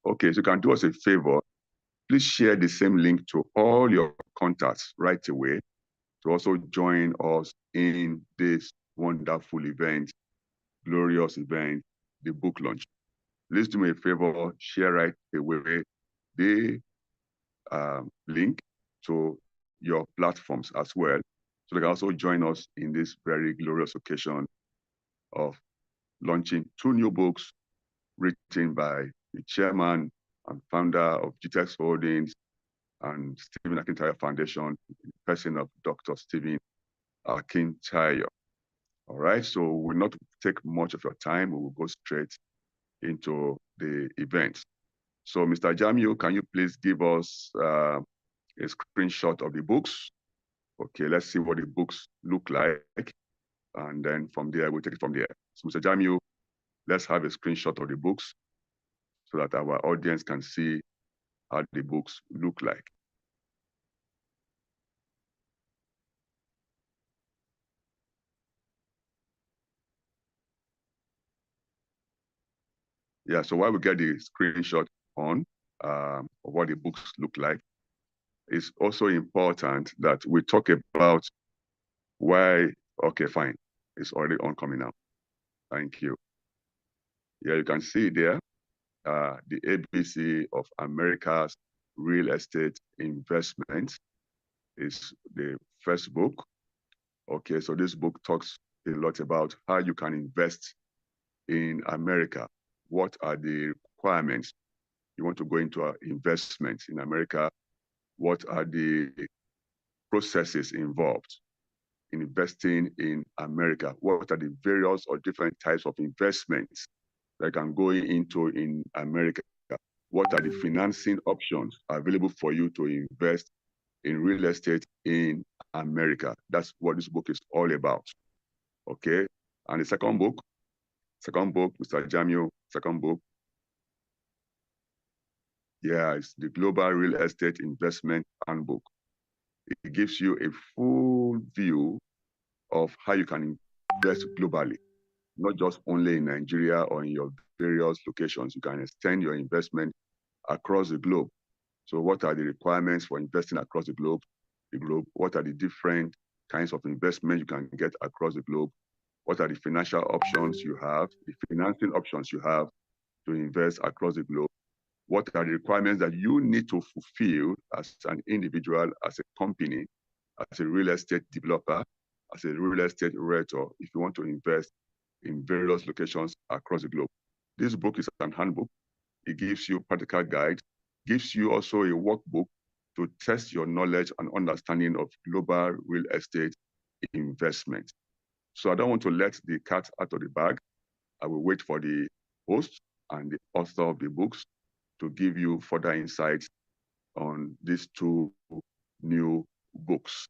Okay, so you can do us a favor. Please share the same link to all your contacts right away to also join us in this wonderful event, glorious event, the book launch. Please do me a favor, share right away the link to your platforms as well, so they can also join us in this very glorious occasion of launching 2 new books written by the chairman and founder of GTEX Holdings and Stephen Akintayo Foundation, in the person of Dr. Stephen Akintayo. All right, so we'll not take much of your time. We will go straight into the event. So, Mr. Jamiu, can you please give us a screenshot of the books? Okay, let's see what the books look like. And then from there, we'll take it from there. So, Mr. Jamiu, let's have a screenshot of the books so that our audience can see how the books look like. Yeah, so while we get the screenshot on of what the books look like, it's also important that we talk about why, okay, fine. It's already on coming now. Thank you. Yeah, you can see there, the ABC of America's Real Estate Investment is the first book. Okay, so this book talks a lot about how you can invest in America. What are the requirements? You want to go into an investment in America. What are the processes involved in investing in America? What are the various or different types of investments that can go into in America? What are the financing options available for you to invest in real estate in America? That's what this book is all about. Okay. And the second book, Mr. Jamio, second book. Yeah, it's the Global Real Estate Investment Handbook. It gives you a full view of how you can invest globally, not just only in Nigeria or in your various locations. You can extend your investment across the globe. So what are the requirements for investing across the globe? What are the different kinds of investment you can get across the globe? What are the financial options you have, the financing options you have to invest across the globe? What are the requirements that you need to fulfill as an individual, as a company, as a real estate developer, as a real estate realtor, if you want to invest in various locations across the globe? This book is an handbook. It gives you practical guide, gives you also a workbook to test your knowledge and understanding of global real estate investment. So I don't want to let the cat out of the bag. I will wait for the host and the author of the books to give you further insights on these 2 new books.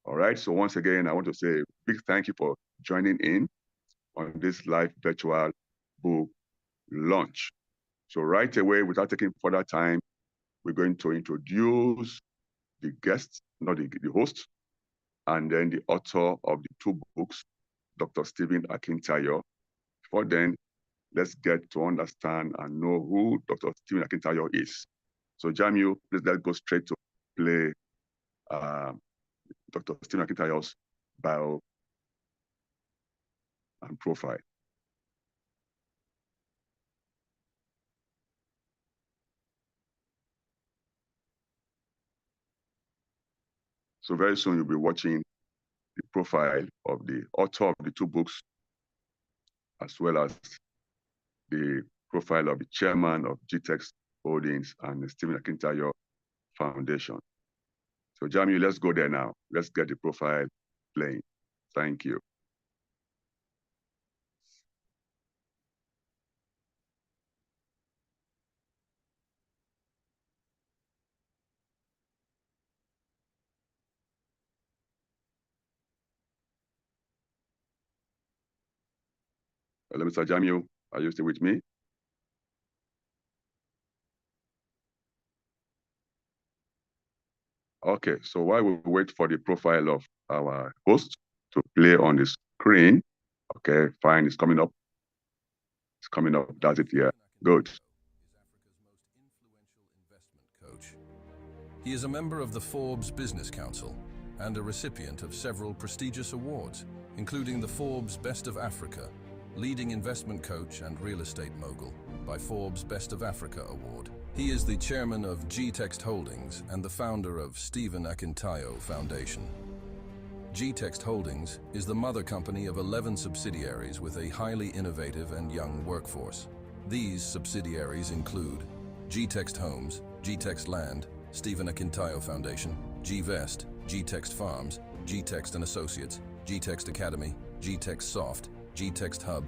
All right. So once again, I want to say a big thank you for joining in on this live virtual book launch. So right away, without taking further time, we're going to introduce the guest, not the host, and then the author of the 2 books, Dr. Stephen Akintayo. Before then, let's get to understand and know who Dr. Stephen Akintayo is. So Jamil, please let's go straight to play Dr. Stephen Akintayo's bio and profile. So very soon you'll be watching the profile of the author of the 2 books, as well as the profile of the chairman of GTEX Holdings and the Stephen Akintayo Foundation. So Jamie, let's go there now. Let's get the profile playing. Thank you. Hello, Mr. Jamil, are you still with me? Okay, so while we wait for the profile of our host to play on the screen, okay, fine, it's coming up. It's coming up, does it here? Good. coach. He is a member of the Forbes Business Council and a recipient of several prestigious awards, including the Forbes Best of Africa, Leading Investment Coach and Real Estate Mogul by Forbes Best of Africa Award. He is the chairman of G-Text Holdings and the founder of Stephen Akintayo Foundation. G-Text Holdings is the mother company of 11 subsidiaries with a highly innovative and young workforce. These subsidiaries include G-Text Homes, G-Text Land, Stephen Akintayo Foundation, G-Vest, G-Text Farms, G-Text and Associates, G-Text Academy, G-Text Soft, G-Text Hub.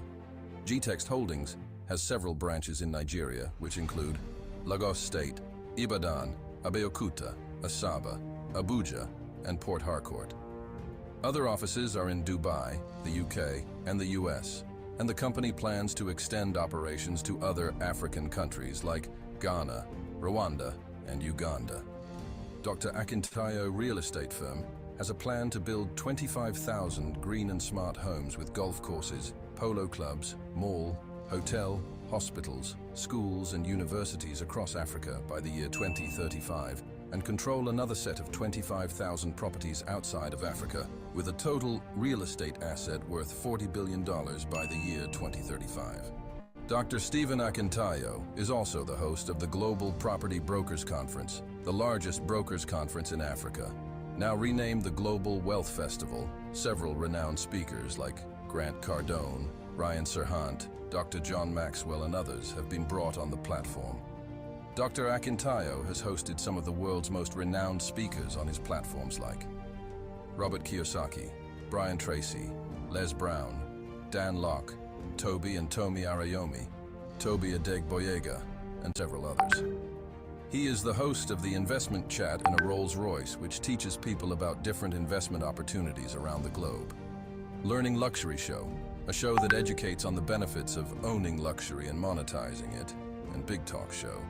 G-Text Holdings has several branches in Nigeria, which include Lagos State, Ibadan, Abeokuta, Asaba, Abuja, and Port Harcourt. Other offices are in Dubai, the UK, and the US, and the company plans to extend operations to other African countries like Ghana, Rwanda, and Uganda. Dr. Akintayo Real Estate Firm has a plan to build 25,000 green and smart homes with golf courses, polo clubs, mall, hotel, hospitals, schools, and universities across Africa by the year 2035, and control another set of 25,000 properties outside of Africa, with a total real estate asset worth $40 billion by the year 2035. Dr. Stephen Akintayo is also the host of the Global Property Brokers Conference, the largest brokers conference in Africa. Now renamed the Global Wealth Festival, several renowned speakers like Grant Cardone, Ryan Serhant, Dr. John Maxwell, and others have been brought on the platform. Dr. Akintayo has hosted some of the world's most renowned speakers on his platforms like Robert Kiyosaki, Brian Tracy, Les Brown, Dan Locke, Toby and Tomi Arayomi, Toby Adegboyega, and several others. He is the host of the Investment Chat in a Rolls-Royce, which teaches people about different investment opportunities around the globe. Learning Luxury Show, a show that educates on the benefits of owning luxury and monetizing it, and Big Talk Show,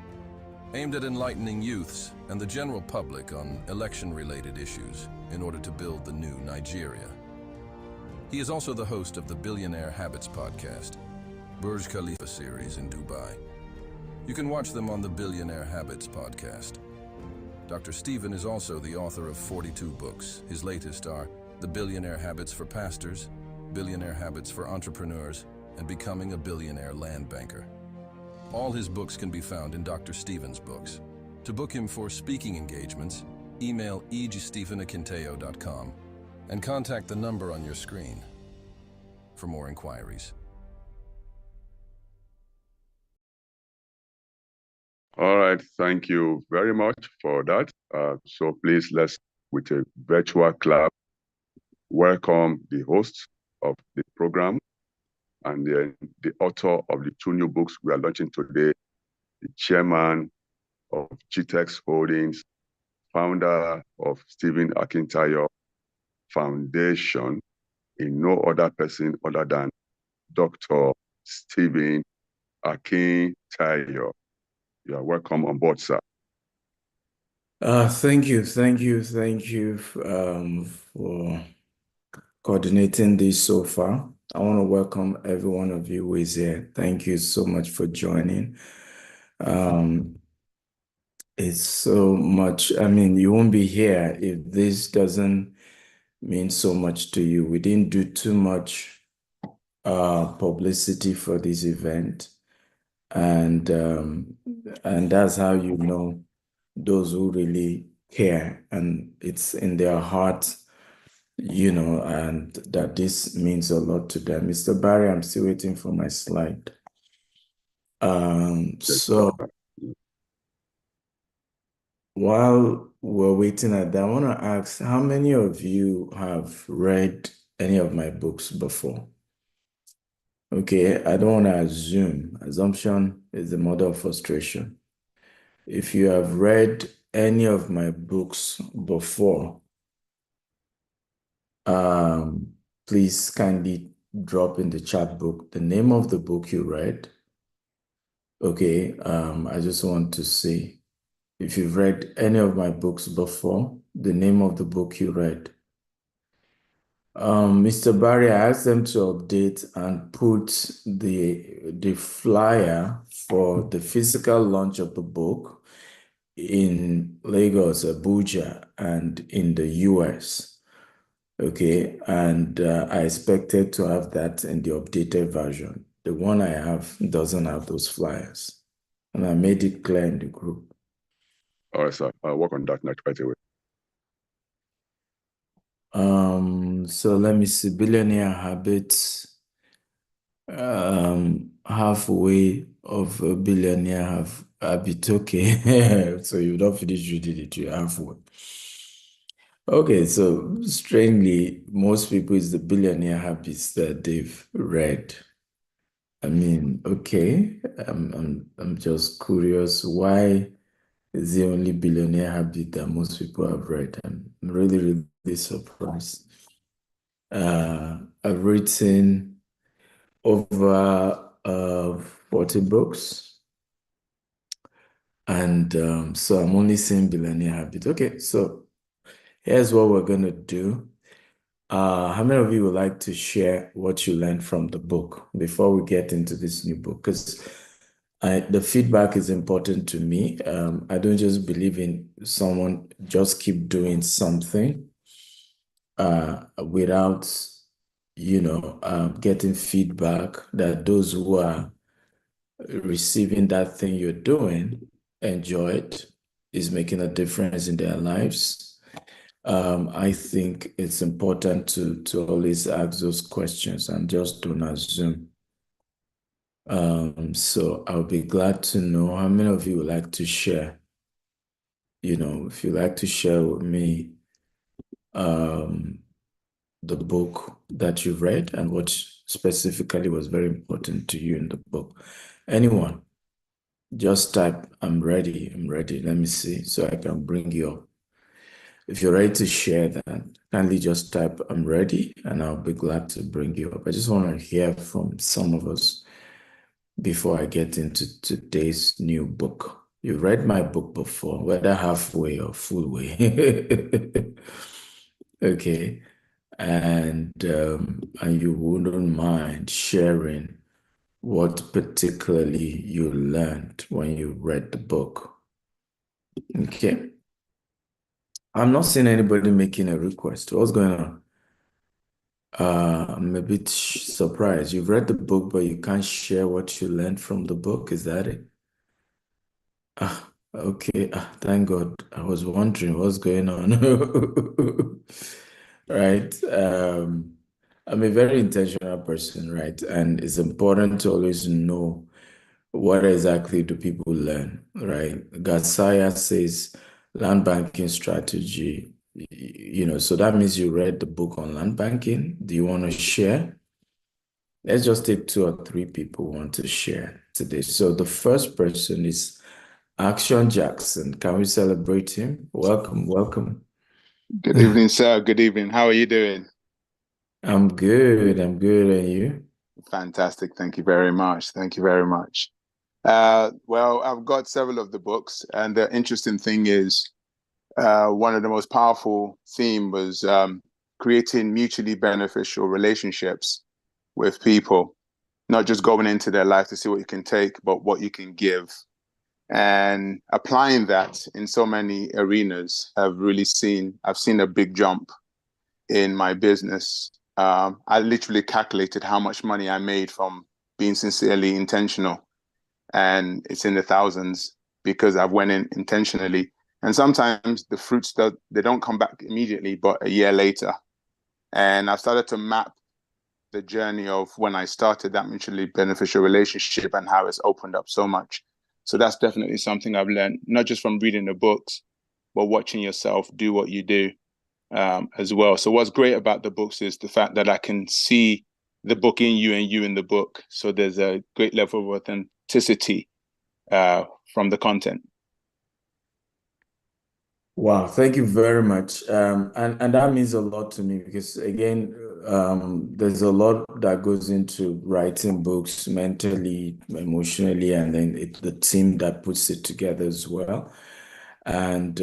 aimed at enlightening youths and the general public on election-related issues in order to build the new Nigeria. He is also the host of the Billionaire Habits podcast, Burj Khalifa series in Dubai. You can watch them on the Billionaire Habits podcast. Dr. Stephen is also the author of 42 books. His latest are The Billionaire Habits for Pastors, Billionaire Habits for Entrepreneurs, and Becoming a Billionaire Land Banker. All his books can be found in Dr. Stephen's books. To book him for speaking engagements, email eg@stephenakintayo.com and contact the number on your screen for more inquiries. All right, thank you very much for that. So please, let's, with a virtual clap, welcome the host of the program and the author of the 2 new books we are launching today, the chairman of G-Text Holdings, founder of Stephen Akintayo Foundation, in no other person other than Dr. Stephen Akintayo. You are welcome on board, sir. Thank you for coordinating this so far. I want to welcome every one of you who is here. Thank you so much for joining. It's so much, you won't be here if this doesn't mean so much to you. We didn't do too much publicity for this event, and that's how you know those who really care and it's in their heart, and that this means a lot to them. Mr. Barry, I'm still waiting for my slide. So while we're waiting at that, I want to ask, how many of you have read any of my books before? Okay, I don't want to assume. Assumption is the mother of frustration. If you have read any of my books before, please kindly drop in the chat book the name of the book you read. Okay, I just want to say, if you've read any of my books before, the name of the book you read. Mr. Barry, I asked them to update and put the flyer for the physical launch of the book in Lagos, Abuja, and in the US. Okay, and I expected to have that in the updated version. The one I have doesn't have those flyers, and I made it clear in the group. All right, sir. I'll work on that next right away. So let me see. Billionaire habits. Halfway of a billionaire habit. Okay, so you don't finish reading it. You're halfway. Okay, so strangely, most people is the billionaire habits that they've read. I mean, okay, I'm just curious, why is the only billionaire habit that most people have read? I'm really, really surprised. I've written over 40 books, and so I'm only saying billionaire habit. Okay, so here's what we're gonna do. How many of you would like to share what you learned from the book before we get into this new book? Because the feedback is important to me. I don't just believe in someone just keep doing something without, getting feedback that those who are receiving that thing you're doing enjoy it, is making a difference in their lives. I think it's important to always ask those questions and just don't assume. So I'll be glad to know how many of you would like to share. If you like to share with me the book that you read and what specifically was very important to you in the book. Anyone, just type, I'm ready. Let me see, so I can bring you up. If you're ready to share that, kindly just type, I'm ready, and I'll be glad to bring you up. I just want to hear from some of us before I get into today's new book. You read my book before, whether halfway or full way. Okay. And you wouldn't mind sharing what particularly you learned when you read the book. Okay. I'm not seeing anybody making a request. What's going on? I'm a bit surprised. You've read the book, but you can't share what you learned from the book. Is that it? Okay. Thank God. I was wondering what's going on. Right. I'm a very intentional person, right? And it's important to always know what exactly do people learn, right? Gasaya says land banking strategy, so that means you read the book on land banking. Do you want to share? Let's just take 2 or 3 people who want to share today. So the first person is Action Jackson. Can we celebrate him? Welcome, welcome. Good evening, sir. Good evening. How are you doing? I'm good. And you? Fantastic. Thank you very much. Thank you very much. Well, I've got several of the books, and the interesting thing is, one of the most powerful theme was creating mutually beneficial relationships with people, not just going into their life to see what you can take, but what you can give. And applying that in so many arenas, I've seen a big jump in my business. I literally calculated how much money I made from being sincerely intentional, and it's in the thousands because I've went in intentionally. And sometimes the fruits they don't come back immediately, but a year later. And I've started to map the journey of when I started that mutually beneficial relationship and how it's opened up so much. So that's definitely something I've learned, not just from reading the books, but watching yourself do what you do as well. So what's great about the books is the fact that I can see the book in you and you in the book. So there's a great level of authenticity from the content. Wow, thank you very much. And that means a lot to me because again, there's a lot that goes into writing books mentally, emotionally, and then the team that puts it together as well. And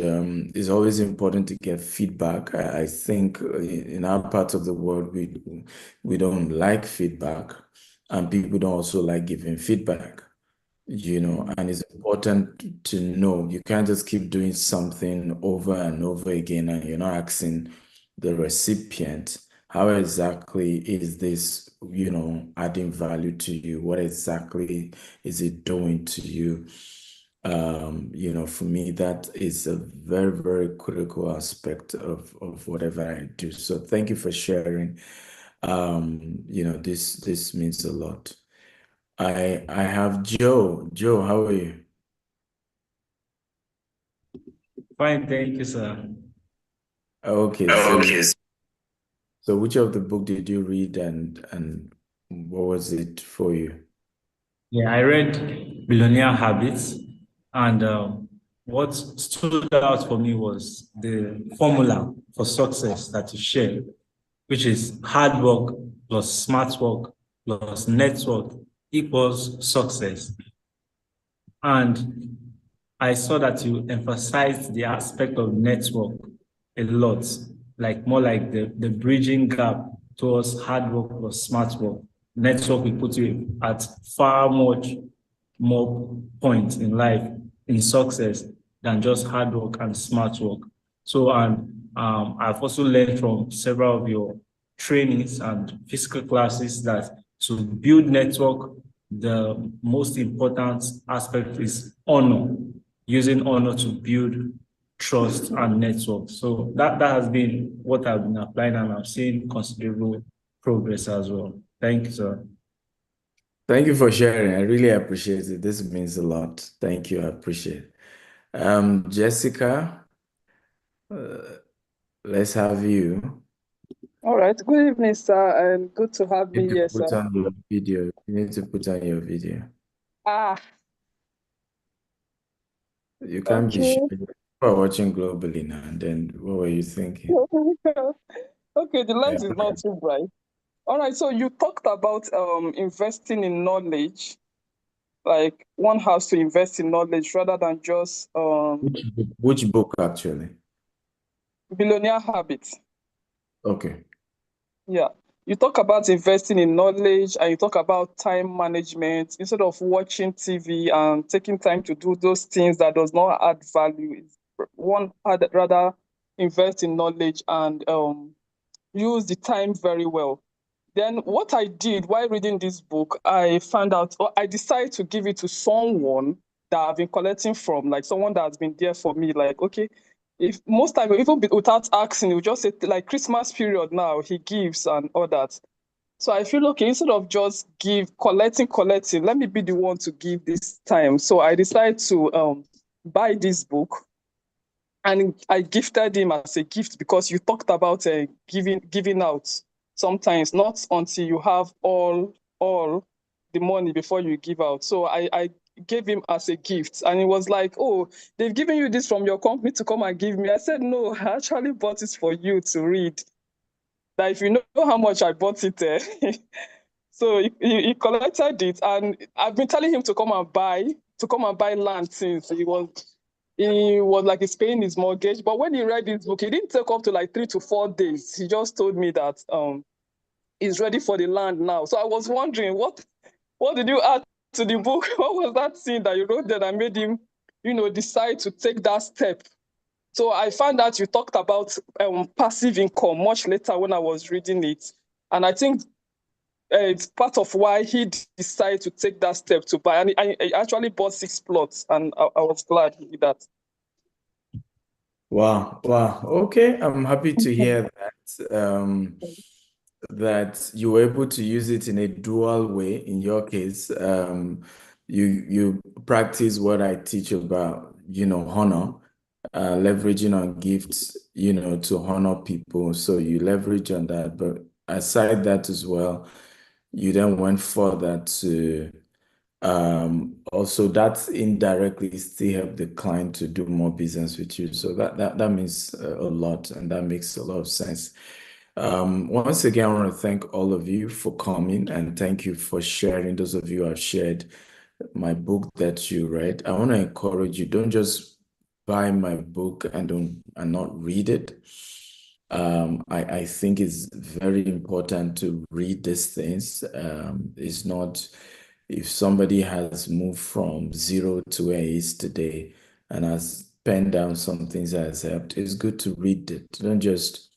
it's always important to get feedback. I think in our part of the world, we don't like feedback, and people don't also like giving feedback. and it's important to know you can't just keep doing something over and over again and you're not asking the recipient, how exactly is this, adding value to you? What exactly is it doing to you? For me, that is a very, very critical aspect of whatever I do. So thank you for sharing. This means a lot. I have Joe. Joe, how are you? Fine, thank you, sir. Okay, so which of the book did you read and what was it for you? Yeah, I read Billionaire Habits, and what stood out for me was the formula for success that you shared, which is hard work plus smart work plus network equals success. And I saw that you emphasized the aspect of network a lot, like more like the bridging gap towards hard work plus smart work. Network will put you at far much more points in life, in success, than just hard work and smart work. So, and I've also learned from several of your trainings and physical classes that to build network, the most important aspect is honor, using honor to build trust and network. So that has been what I've been applying, and I'm seeing considerable progress as well. Thank you, sir. Thank you for sharing. I really appreciate it. This means a lot. Thank you. I appreciate it. Jessica, let's have you. All right. Good evening, sir, and good to have me You need here, to put sir. on your video. You need to put on your video. Ah, You can't be okay. sure. People are watching globally now, and then what were you thinking? Okay, the Yeah, lens is okay. not too bright. All right, so you talked about investing in knowledge, like one has to invest in knowledge rather than just Which book actually? billionaire habits. Okay. Yeah. You talk about investing in knowledge and you talk about time management instead of watching TV and taking time to do those things that does not add value. One had rather invest in knowledge and use the time very well. Then what I did while reading this book, I found out, or I decided to give it to someone that I've been collecting from, like someone that has been there for me. Like, okay, if most time, even without asking, he would just say, like Christmas period now, he gives and all that. So I feel, okay, instead of just collecting, let me be the one to give this time. So I decided to buy this book and I gifted him as a gift because you talked about giving out sometimes not until you have all the money before you give out. So I gave him as a gift and he was like, oh, they've given you this from your company to come and give me. I said, no, I actually bought it for you to read. That if you know how much I bought it, so he collected it, and I've been telling him to come and buy land since he was like he's paying his mortgage. But when he read this book, he didn't take up to like 3 to 4 days. He just told me that he's ready for the land now. So I was wondering what did you add to the book? What was that scene that you wrote there that made him, decide to take that step? So I found out you talked about passive income much later when I was reading it. And I think it's part of why he decided to take that step to buy. And he actually bought 6 plots, and I was glad he did that. Wow. Wow. Okay. I'm happy to hear that. That you were able to use it in a dual way. In your case, you practice what I teach about, honor, leveraging on gifts, to honor people. So you leverage on that. But aside that as well, you then went further to also that indirectly still help the client to do more business with you. So that means a lot, and that makes a lot of sense. Once again, I want to thank all of you for coming, and thank you for sharing. Those of you who have shared my book that you read, I want to encourage you, don't just buy my book and not read it. I think it's very important to read these things. It's not if somebody has moved from zero to where he is today and has penned down some things that has helped, it's good to read it. Don't just,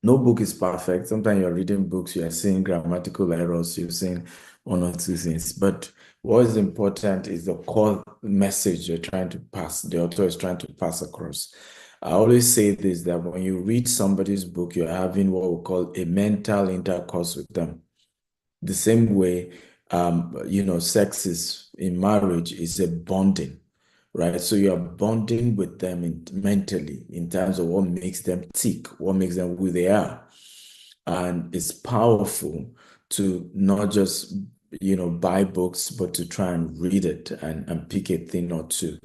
no book is perfect. Sometimes you're reading books, you're seeing grammatical errors, you're seeing one or two things. But what is important is the core message you're trying to pass, the author is trying to pass across. I always say this, that when you read somebody's book, you're having what we call a mental intercourse with them. The same way, sex is in marriage is a bonding, right? So you're bonding with them mentally in terms of what makes them tick, what makes them who they are. And it's powerful to not just, buy books, but to try and read it and pick a thing or two.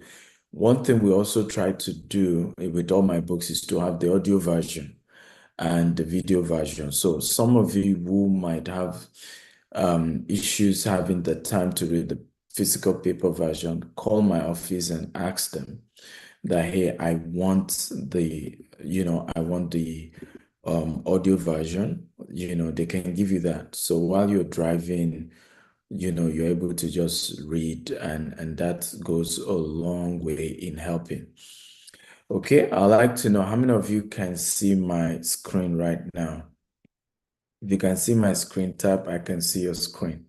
One thing we also try to do with all my books is to have the audio version and the video version. So some of you who might have issues having the time to read the physical paper version, call my office and ask them that, hey, I want the audio version. They can give you that. So while you're driving, you're able to just read, and that goes a long way in helping. Okay, I'd like to know how many of you can see my screen right now. If you can see my screen, tap, I can see your screen.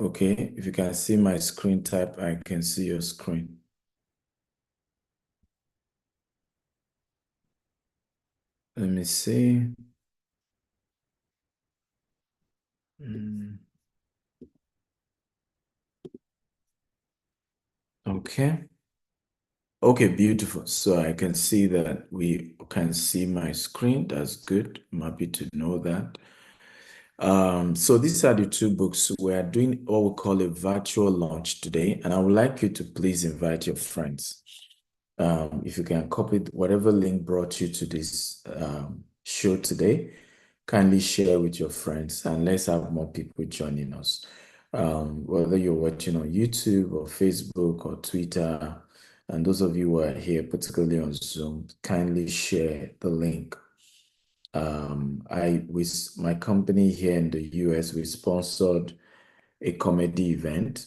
Okay, if you can see my screen, tap, I can see your screen. Let me see. Okay. Okay, beautiful. So I can see that we can see my screen. That's good. I'm happy to know that. So these are the two books. We are doing what we call a virtual launch today, and I would like you to please invite your friends. If you can copy whatever link brought you to this show today, kindly share with your friends, and let's have more people joining us. Whether you're watching on YouTube or Facebook or Twitter, and those of you who are here, particularly on Zoom, kindly share the link. With my company here in the US, we sponsored a comedy event.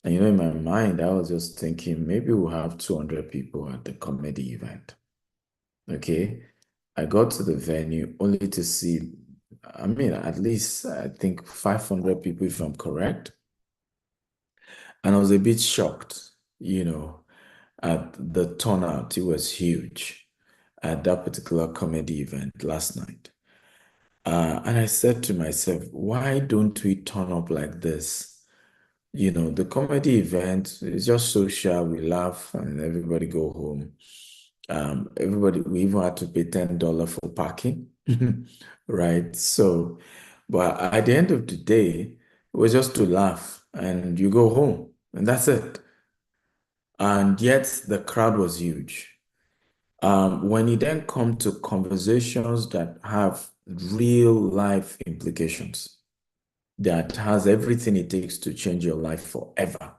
And in my mind, I was just thinking maybe we'll have 200 people at the comedy event. Okay. I got to the venue only to see, at least I think 500 people, if I'm correct. And I was a bit shocked, at the turnout. It was huge at that particular comedy event last night. And I said to myself, why don't we turn up like this? The comedy event is just social, we laugh and everybody go home. We even had to pay $10 for parking, right? So, but at the end of the day, it was just to laugh and you go home and that's it. And yet the crowd was huge. When you then come to conversations that have real life implications, that has everything it takes to change your life forever,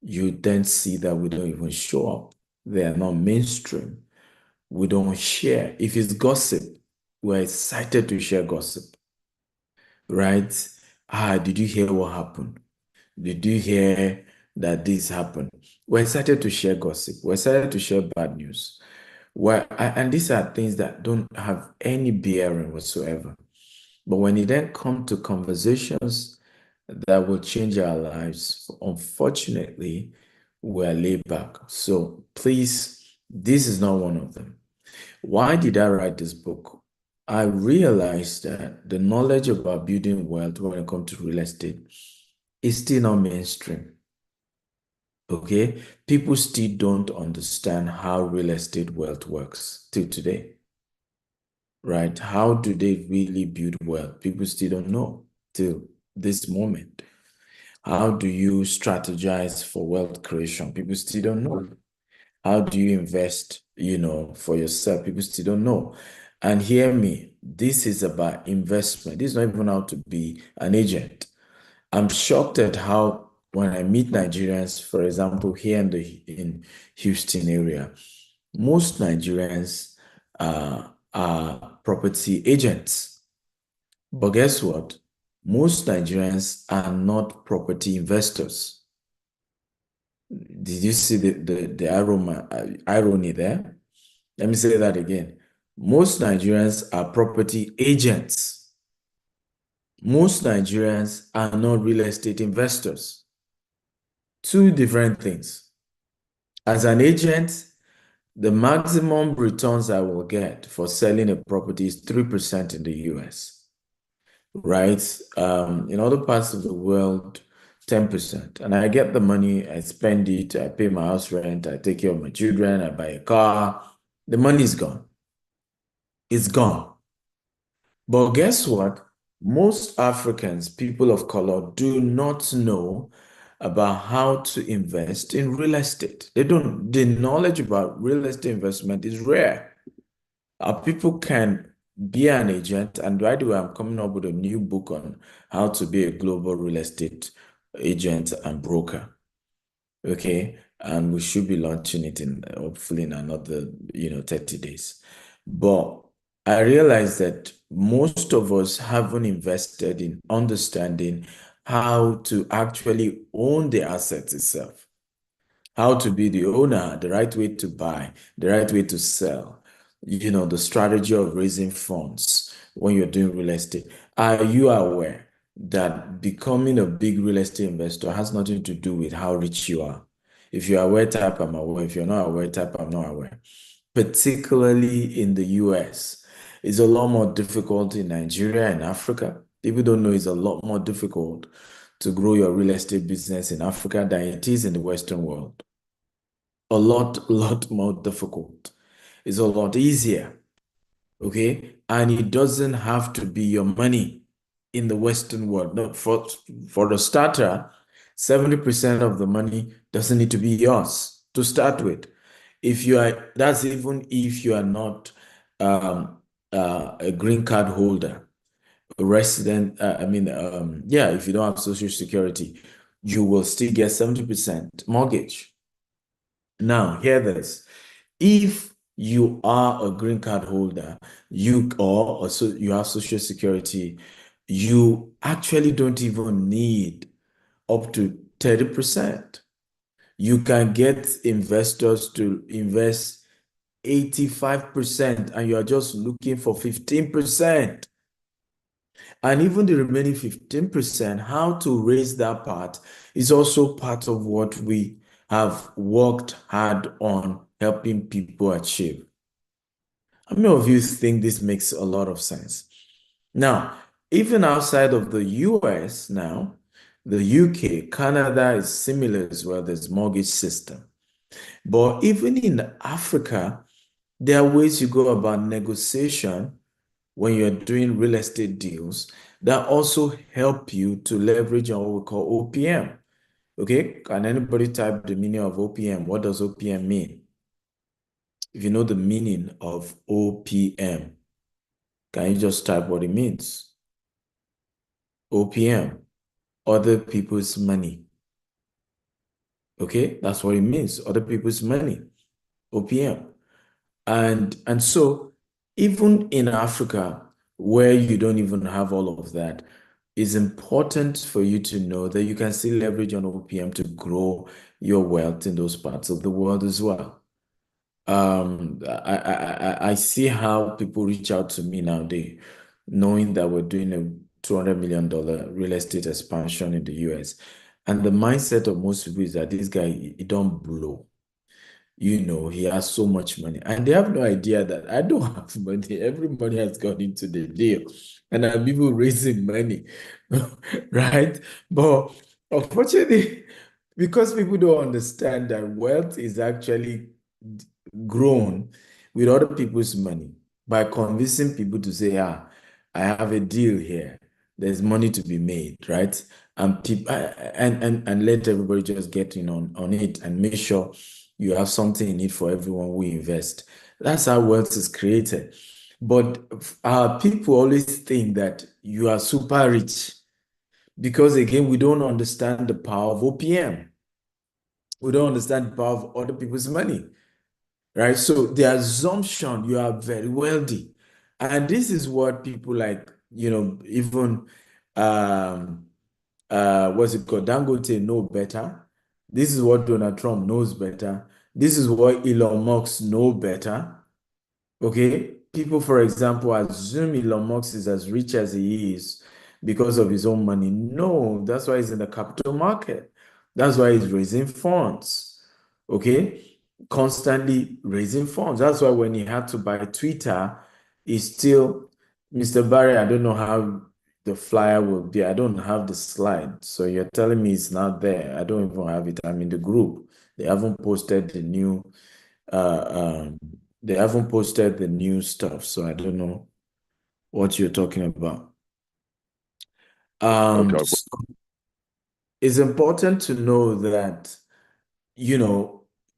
you then see that we don't even show up. They are not mainstream. We don't share. If it's gossip, we're excited to share gossip, right? Did you hear what happened? Did you hear that this happened? We're excited to share gossip. We're excited to share bad news. And these are things that don't have any bearing whatsoever. But when you then come to conversations that will change our lives, unfortunately, we're laid back. So please, this is not one of them. Why did I write this book? I realized that the knowledge about building wealth when it comes to real estate is still not mainstream. Okay? People still don't understand how real estate wealth works till today. Right? How do they really build wealth? People still don't know till this moment. How do you strategize for wealth creation? People still don't know. How do you invest, for yourself? People still don't know. And hear me, this is about investment. This is not even how to be an agent. I'm shocked at how when I meet Nigerians, for example, here in Houston area, most Nigerians are property agents. But guess what? Most Nigerians are not property investors. Did you see the irony there? Let me say that again. Most Nigerians are property agents. Most Nigerians are not real estate investors. Two different things. As an agent, the maximum returns I will get for selling a property is 3% in the US, right? In other parts of the world, 10%. And I get the money, I spend it, I pay my house rent, I take care of my children, I buy a car. The money is gone. It's gone. But guess what? Most Africans, people of color, do not know about how to invest in real estate. They don't, the knowledge about real estate investment is rare. People can be an agent, and by the way, I'm coming up with a new book on how to be a global real estate agent and broker. Okay, and we should be launching it in hopefully in another 30 days. But I realize that most of us haven't invested in understanding how to actually own the asset itself, how to be the owner, the right way to buy, the right way to sell, the strategy of raising funds when you're doing real estate. Are you aware that becoming a big real estate investor has nothing to do with how rich you are? If you're aware type, I'm aware. If you're not aware type, I'm not aware. Particularly in the US, it's a lot more difficult in Nigeria and Africa. People don't know it's a lot more difficult to grow your real estate business in Africa than it is in the Western world. A lot more difficult. It's a lot easier, okay? And it doesn't have to be your money in the Western world. No, for the starter, 70% of the money doesn't need to be yours to start with. That's even if you are not a green card holder, a resident, if you don't have Social Security, you will still get 70% mortgage. Now, hear this. If you are a green card holder, you have Social Security, you actually don't even need up to 30%. You can get investors to invest 85% and you are just looking for 15%. And even the remaining 15%, how to raise that part is also part of what we have worked hard on helping people achieve. How many of you think this makes a lot of sense? Now, even outside of the US now, the UK, Canada is similar as well. There's mortgage system. But even in Africa, there are ways you go about negotiation when you're doing real estate deals that also help you to leverage on what we call OPM. Okay, can anybody type the meaning of OPM? What does OPM mean? If you know the meaning of OPM, can you just type what it means? OPM, other people's money. Okay, that's what it means, other people's money, OPM. And so even in Africa, where you don't even have all of that, it's important for you to know that you can still leverage on OPM to grow your wealth in those parts of the world as well. I see how people reach out to me nowadays, knowing that we're doing a $200 million real estate expansion in the US. And the mindset of most people is that this guy, he don't blow. He has so much money. And they have no idea that I don't have money. Everybody has gone into the deal. And I'm people raising money, right? But unfortunately, because people don't understand that wealth is actually grown with other people's money by convincing people to say, I have a deal here. There's money to be made, right? And people and let everybody just get in on it and make sure you have something in it for everyone who invest. That's how wealth is created. But people always think that you are super rich because, again, we don't understand the power of OPM. We don't understand the power of other people's money, right? So the assumption you are very wealthy. And this is what people like, even what's it called? Dangote know better. This is what Donald Trump knows better. This is what Elon Musk know better. Okay? People, for example, assume Elon Musk is as rich as he is because of his own money. No, that's why he's in the capital market. That's why he's raising funds. Okay? Constantly raising funds. That's why when he had to buy Twitter, he's still, Mr. Barry, I don't know how the flyer will be. I don't have the slide. So you're telling me it's not there. I don't even have it. I'm in the group. They haven't posted the new they haven't posted the new stuff, so I don't know what you're talking about. Okay. So it's important to know that,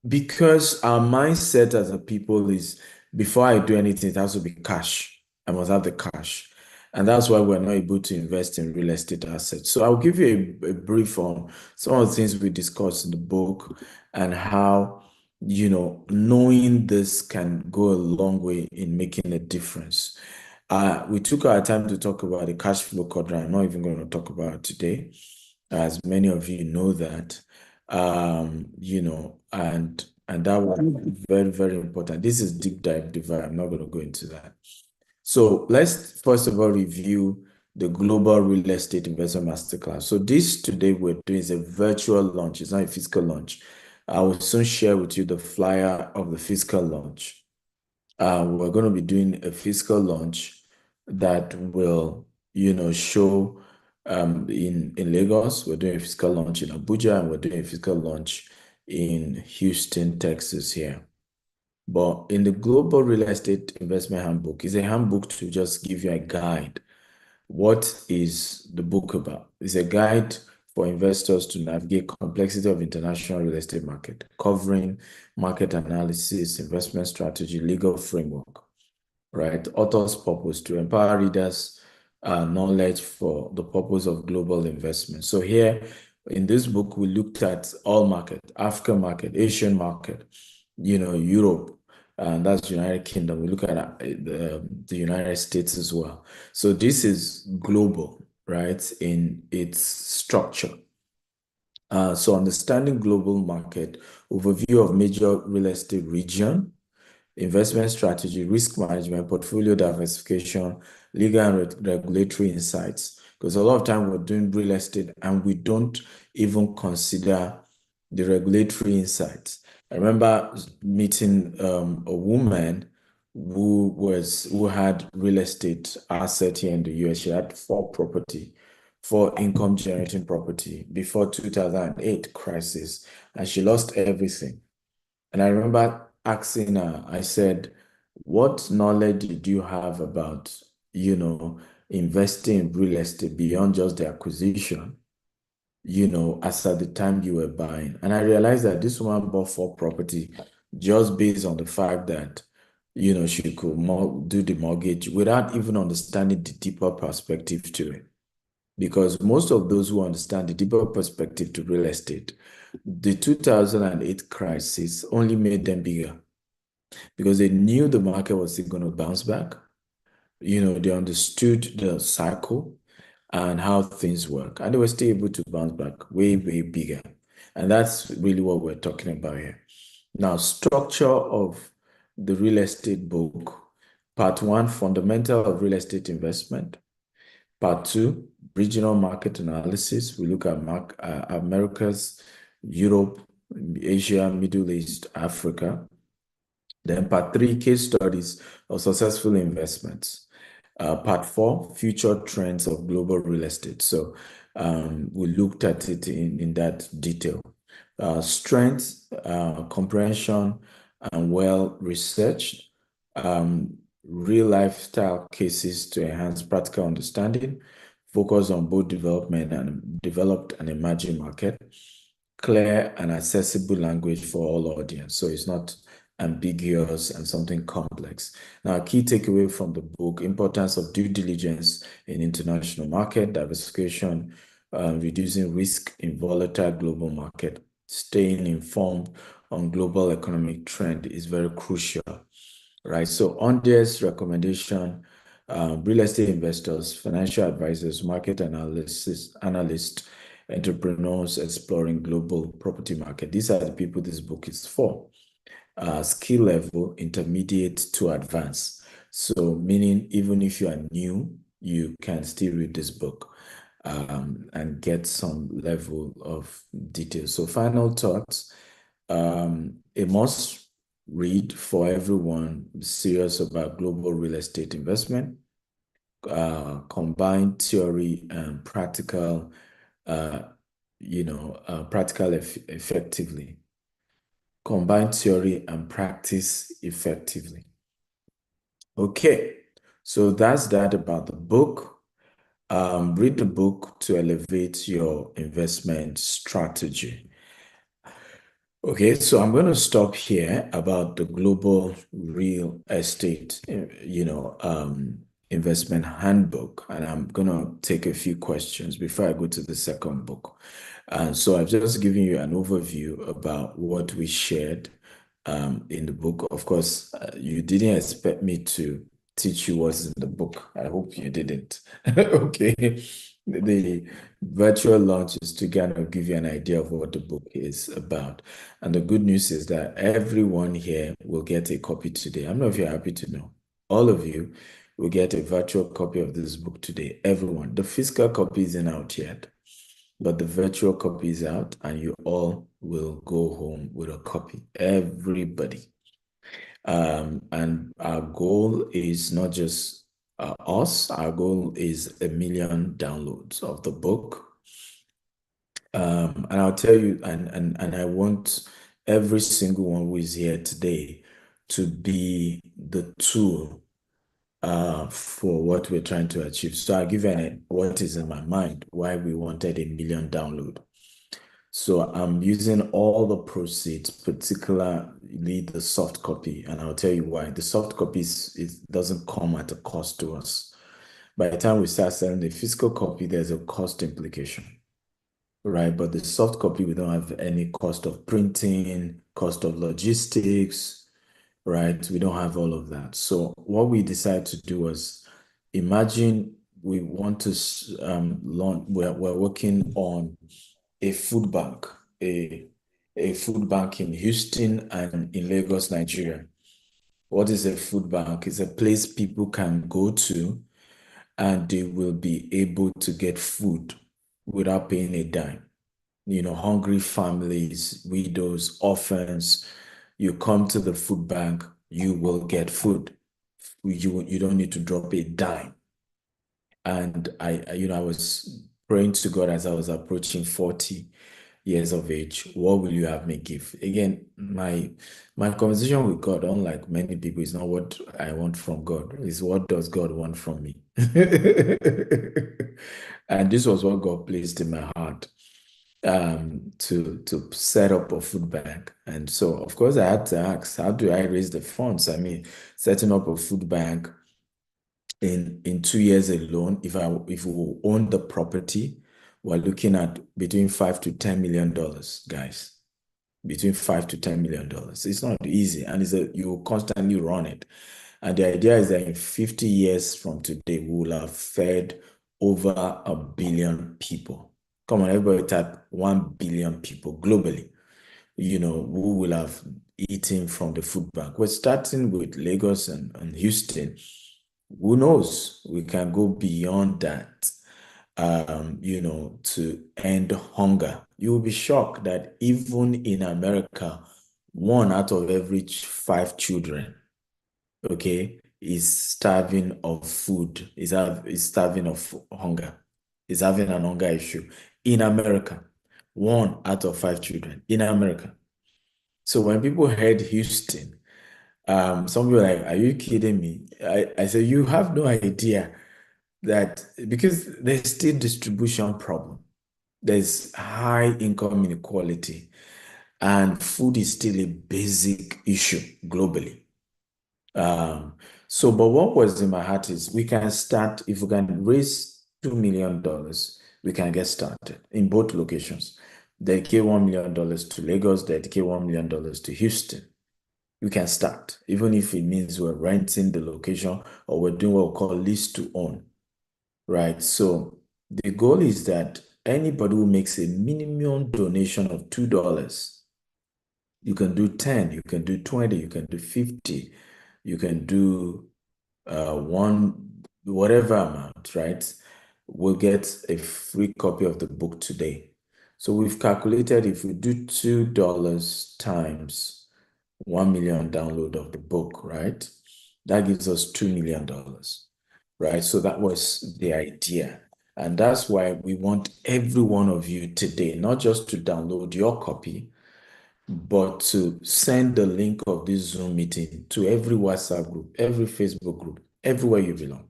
because our mindset as a people is before I do anything, it has to be cash. I must have the cash. And that's why we're not able to invest in real estate assets. So I'll give you a brief on some of the things we discussed in the book and how, knowing this can go a long way in making a difference. We took our time to talk about the cash flow quadrant. I'm not even going to talk about it today, as many of you know that. And that was very, very important. This is deep dive divide. I'm not going to go into that. So let's first of all review the Global Real Estate Investment Masterclass. So this today we're doing is a virtual launch. It's not a physical launch. I will soon share with you the flyer of the physical launch. We're going to be doing a physical launch that will, show in Lagos. We're doing a physical launch in Abuja, and we're doing a physical launch in Houston, Texas here. But in the Global Real Estate Investment Handbook, is a handbook to just give you a guide. What is the book about? It's a guide for investors to navigate complexity of international real estate market, covering market analysis, investment strategy, legal framework, right? Author's purpose to empower readers knowledge for the purpose of global investment. So here in this book, we looked at all market, African market, Asian market, Europe, and that's United Kingdom. We look at the United States as well. So this is global, right, in its structure. So understanding global market, overview of major real estate region, investment strategy, risk management, portfolio diversification, legal and regulatory insights. Because a lot of time we're doing real estate and we don't even consider the regulatory insights. I remember meeting a woman who had real estate asset here in the US. She had four income generating property before 2008 crisis, and she lost everything. And I remember asking her, I said, what knowledge did you have about, investing in real estate beyond just the acquisition, as at the time you were buying? And I realized that this woman bought four property just based on the fact that, she could do the mortgage without even understanding the deeper perspective to it. Because most of those who understand the deeper perspective to real estate, the 2008 crisis only made them bigger because they knew the market was still going to bounce back. They understood the cycle and how things work, and they were still able to bounce back way, way bigger. And that's really what we're talking about here. Now, structure of the real estate book. Part 1, fundamental of real estate investment. Part 2, regional market analysis. We look at Americas, Europe, Asia, Middle East, Africa. Then part 3, case studies of successful investments. Part 4, future trends of global real estate. So we looked at it in that detail. Strengths, comprehension, and well-researched. Real lifestyle cases to enhance practical understanding, focus on both developed and emerging market, clear and accessible language for all audience. So it's not ambiguous and something complex. Now, key takeaway from the book: importance of due diligence in international market, diversification, reducing risk in volatile global market, staying informed on global economic trend is very crucial. Right, so on this recommendation, real estate investors, financial advisors, market analysts, entrepreneurs exploring global property market. These are the people this book is for. Skill level, intermediate to advanced. So meaning even if you are new, you can still read this book and get some level of detail. So final thoughts, a must read for everyone serious about global real estate investment. Combined theory and practical, effectively. Combine theory and practice effectively. Okay, so that's that about the book. Read the book to elevate your investment strategy. Okay, so I'm going to stop here about the global real estate, investment handbook, and I'm going to take a few questions before I go to the second book. And so I've just given you an overview about what we shared in the book. Of course, you didn't expect me to teach you what's in the book. I hope you didn't. Okay. The virtual launch is to kind of give you an idea of what the book is about. And the good news is that everyone here will get a copy today. I don't know if you're happy to know. All of you will get a virtual copy of this book today. Everyone. The physical copy isn't out yet, but the virtual copy is out, and you all will go home with a copy. Everybody. And our goal is not just us, our goal is 1 million downloads of the book. And I'll tell you, and I want every single one who is here today to be the tool for what we're trying to achieve. So I'll give you what is in my mind, why we wanted 1 million download. So I'm using all the proceeds, particularly the soft copy, and I'll tell you why. The soft copy doesn't come at a cost to us. By the time we start selling the physical copy, there's a cost implication, right? But the soft copy, we don't have any cost of printing, cost of logistics, right? We don't have all of that. So what we decided to do was, imagine we want to launch, we're working on a food bank, a food bank in Houston and in Lagos, Nigeria. What is a food bank? It's a place people can go to and they will be able to get food without paying a dime. Hungry families, widows, orphans, you come to the food bank, you will get food. You don't need to drop a dime. And I was praying to God as I was approaching 40 years of age, what will you have me give? Again, my conversation with God, unlike many people, is not what I want from God. It's what does God want from me? And this was what God placed in my heart to set up a food bank. And so, of course, I had to ask, how do I raise the funds? I mean, setting up a food bank in 2 years alone, if we own the property, we're looking at between $5 to $10 million, guys. Between $5 to $10 million. It's not easy, and you constantly run it. And the idea is that in 50 years from today, we will have fed over 1 billion people. Come on, everybody type 1 billion people globally. Who will have eaten from the food bank. We're starting with Lagos and Houston. Who knows? We can go beyond that. To end hunger. You will be shocked that even in America, 1 out of every 5 children, okay, is starving of food, is starving of hunger, is having an hunger issue in America. 1 out of 5 children in America. So when people heard Houston, some people were like, are you kidding me? I said, you have no idea that, because there's still distribution problem. There's high income inequality, and food is still a basic issue globally. But what was in my heart is, we can start, if we can raise $2 million, we can get started in both locations. Dedicate $1 million to Lagos, dedicate $1 million to Houston. we can start, even if it means we're renting the location or we're doing what we call lease to own, right? So the goal is that anybody who makes a minimum donation of $2, you can do 10, you can do 20, you can do 50, you can do one, whatever amount, right? We'll get a free copy of the book today. So we've calculated if we do $2 times 1 million download of the book, right? That gives us $2 million, right? So that was the idea. And that's why we want every one of you today, not just to download your copy, but to send the link of this Zoom meeting to every WhatsApp group, every Facebook group, everywhere you belong,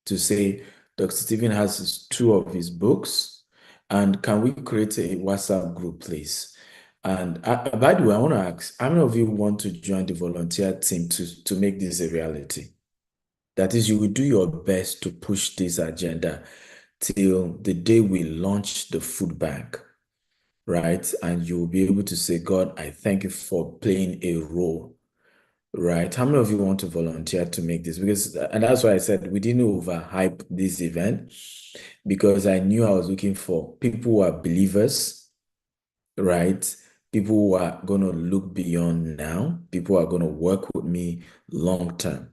to say, Dr. Stephen has two of his books, and can we create a WhatsApp group, please? And by the way, I want to ask, how many of you want to join the volunteer team to make this a reality? That is, you will do your best to push this agenda till the day we launch the food bank, right? And you'll be able to say, God, I thank you for playing a role, right? How many of you want to volunteer to make this? Because, and that's why I said we didn't overhype this event, because I knew I was looking for people who are believers, right? People who are going to look beyond now, people who are going to work with me long term.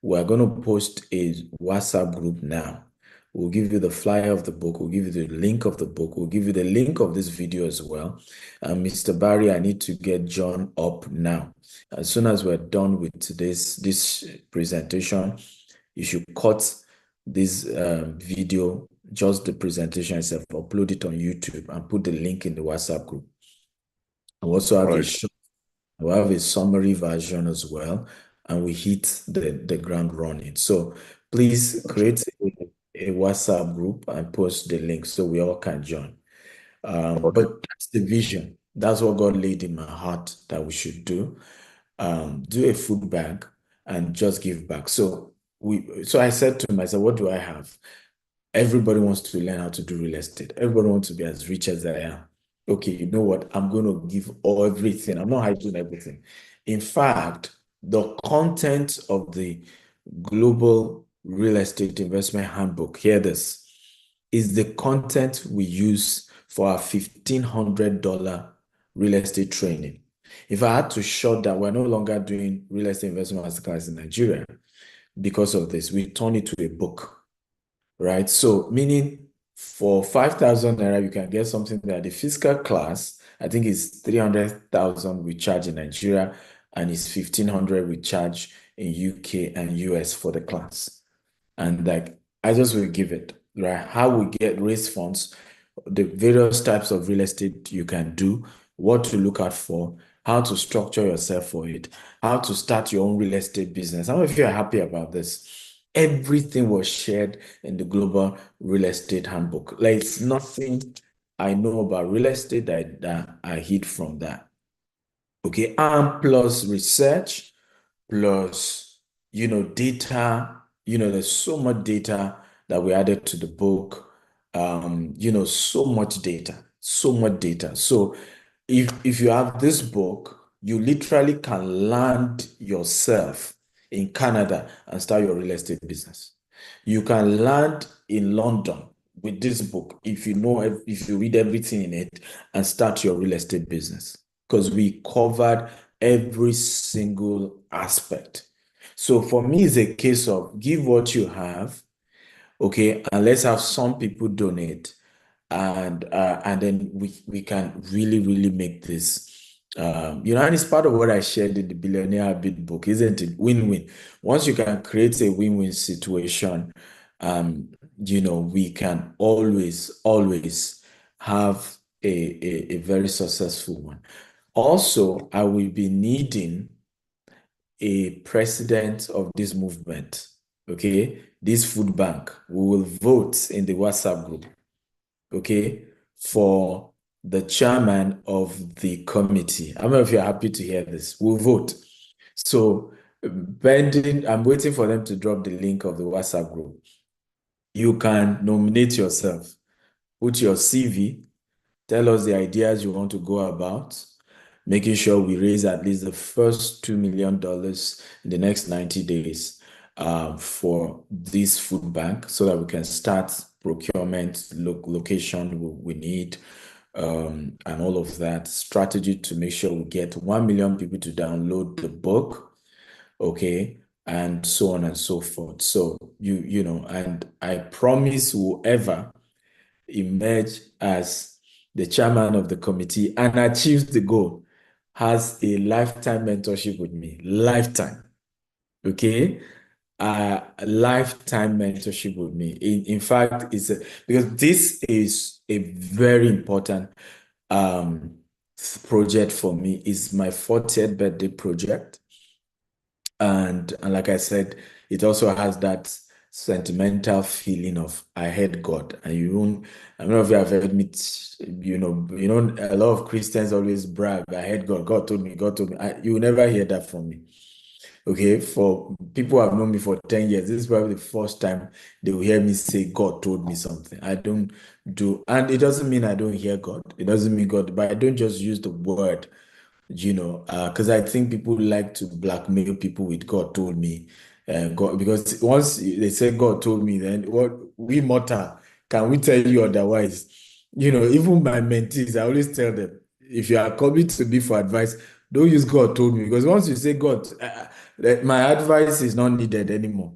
We're going to post a WhatsApp group now. We'll give you the flyer of the book. We'll give you the link of the book. We'll give you the link of this video as well. Mr. Barry, I need to get John up now. As soon as we're done with this presentation, you should cut this video, just the presentation itself, upload it on YouTube and put the link in the WhatsApp group. I also have we'll have a summary version as well, and we hit the ground running. So please create a WhatsApp group and post the link so we all can join. But that's the vision. That's what God laid in my heart that we should do. Do a food bank and just give back. So I said to myself, what do I have? Everybody wants to learn how to do real estate. Everybody wants to be as rich as I am. Okay, you know what? I'm going to give everything. I'm not hiding everything. In fact, the content of the Global Real Estate Investment Handbook, hear this, is the content we use for our $1,500 real estate training. If I had to shut down, we're no longer doing real estate investment masterclass in Nigeria because of this. We turn it to a book, right? So meaning for 5,000 naira, you can get something that the physical class, I think is 300,000 we charge in Nigeria, and it's 1,500 we charge in UK and US for the class. And like, I just will give it, right? How we raise funds, the various types of real estate you can do, what to look out for, how to structure yourself for it, how to start your own real estate business. How many of you are happy about this? Everything was shared in the Global Real Estate Handbook. Like, it's nothing I know about real estate that I hid from that. Okay, and plus research, plus, data, there's so much data that we added to the book. So much data. So if you have this book, you literally can land yourself in Canada and start your real estate business. You can land in London with this book if you read everything in it and start your real estate business, because we covered every single aspect. So for me, it's a case of give what you have, okay, and let's have some people donate, and then we can really, really make this. And it's part of what I shared in the Billionaire Habit book, isn't it? Win-win. Once you can create a win-win situation, we can always have a very successful one. Also, I will be needing a president of this movement, okay? This food bank. We will vote in the WhatsApp group, okay, for the chairman of the committee. I don't know if you're happy to hear this. We'll vote. So, I'm waiting for them to drop the link of the WhatsApp group. You can nominate yourself, put your CV, tell us the ideas you want to go about, making sure we raise at least the first $2 million in the next 90 days for this food bank so that we can start procurement, location we need, and all of that strategy to make sure we get 1 million people to download the book, okay, and so on and so forth. So you know, and I promise whoever emerge as the chairman of the committee and achieves the goal has a lifetime mentorship with me. Lifetime. Okay? A lifetime mentorship with me. In fact, because this is a very important project for me. It's my 40th birthday project. And like I said, it also has that sentimental feeling of I had God. And I don't know if you have heard me, a lot of Christians always brag, I had God. God told me, God told me. You will never hear that from me. Okay, for people who have known me for 10 years, this is probably the first time they will hear me say, God told me something. I don't do, and it doesn't mean I don't hear God. It doesn't mean God, but I don't just use the word, because I think people like to blackmail people with God told me, God, because once they say God told me, then what we mortal, can we tell you otherwise? Even my mentees, I always tell them, if you are coming to me for advice, don't use God told me, because once you say God, my advice is not needed anymore,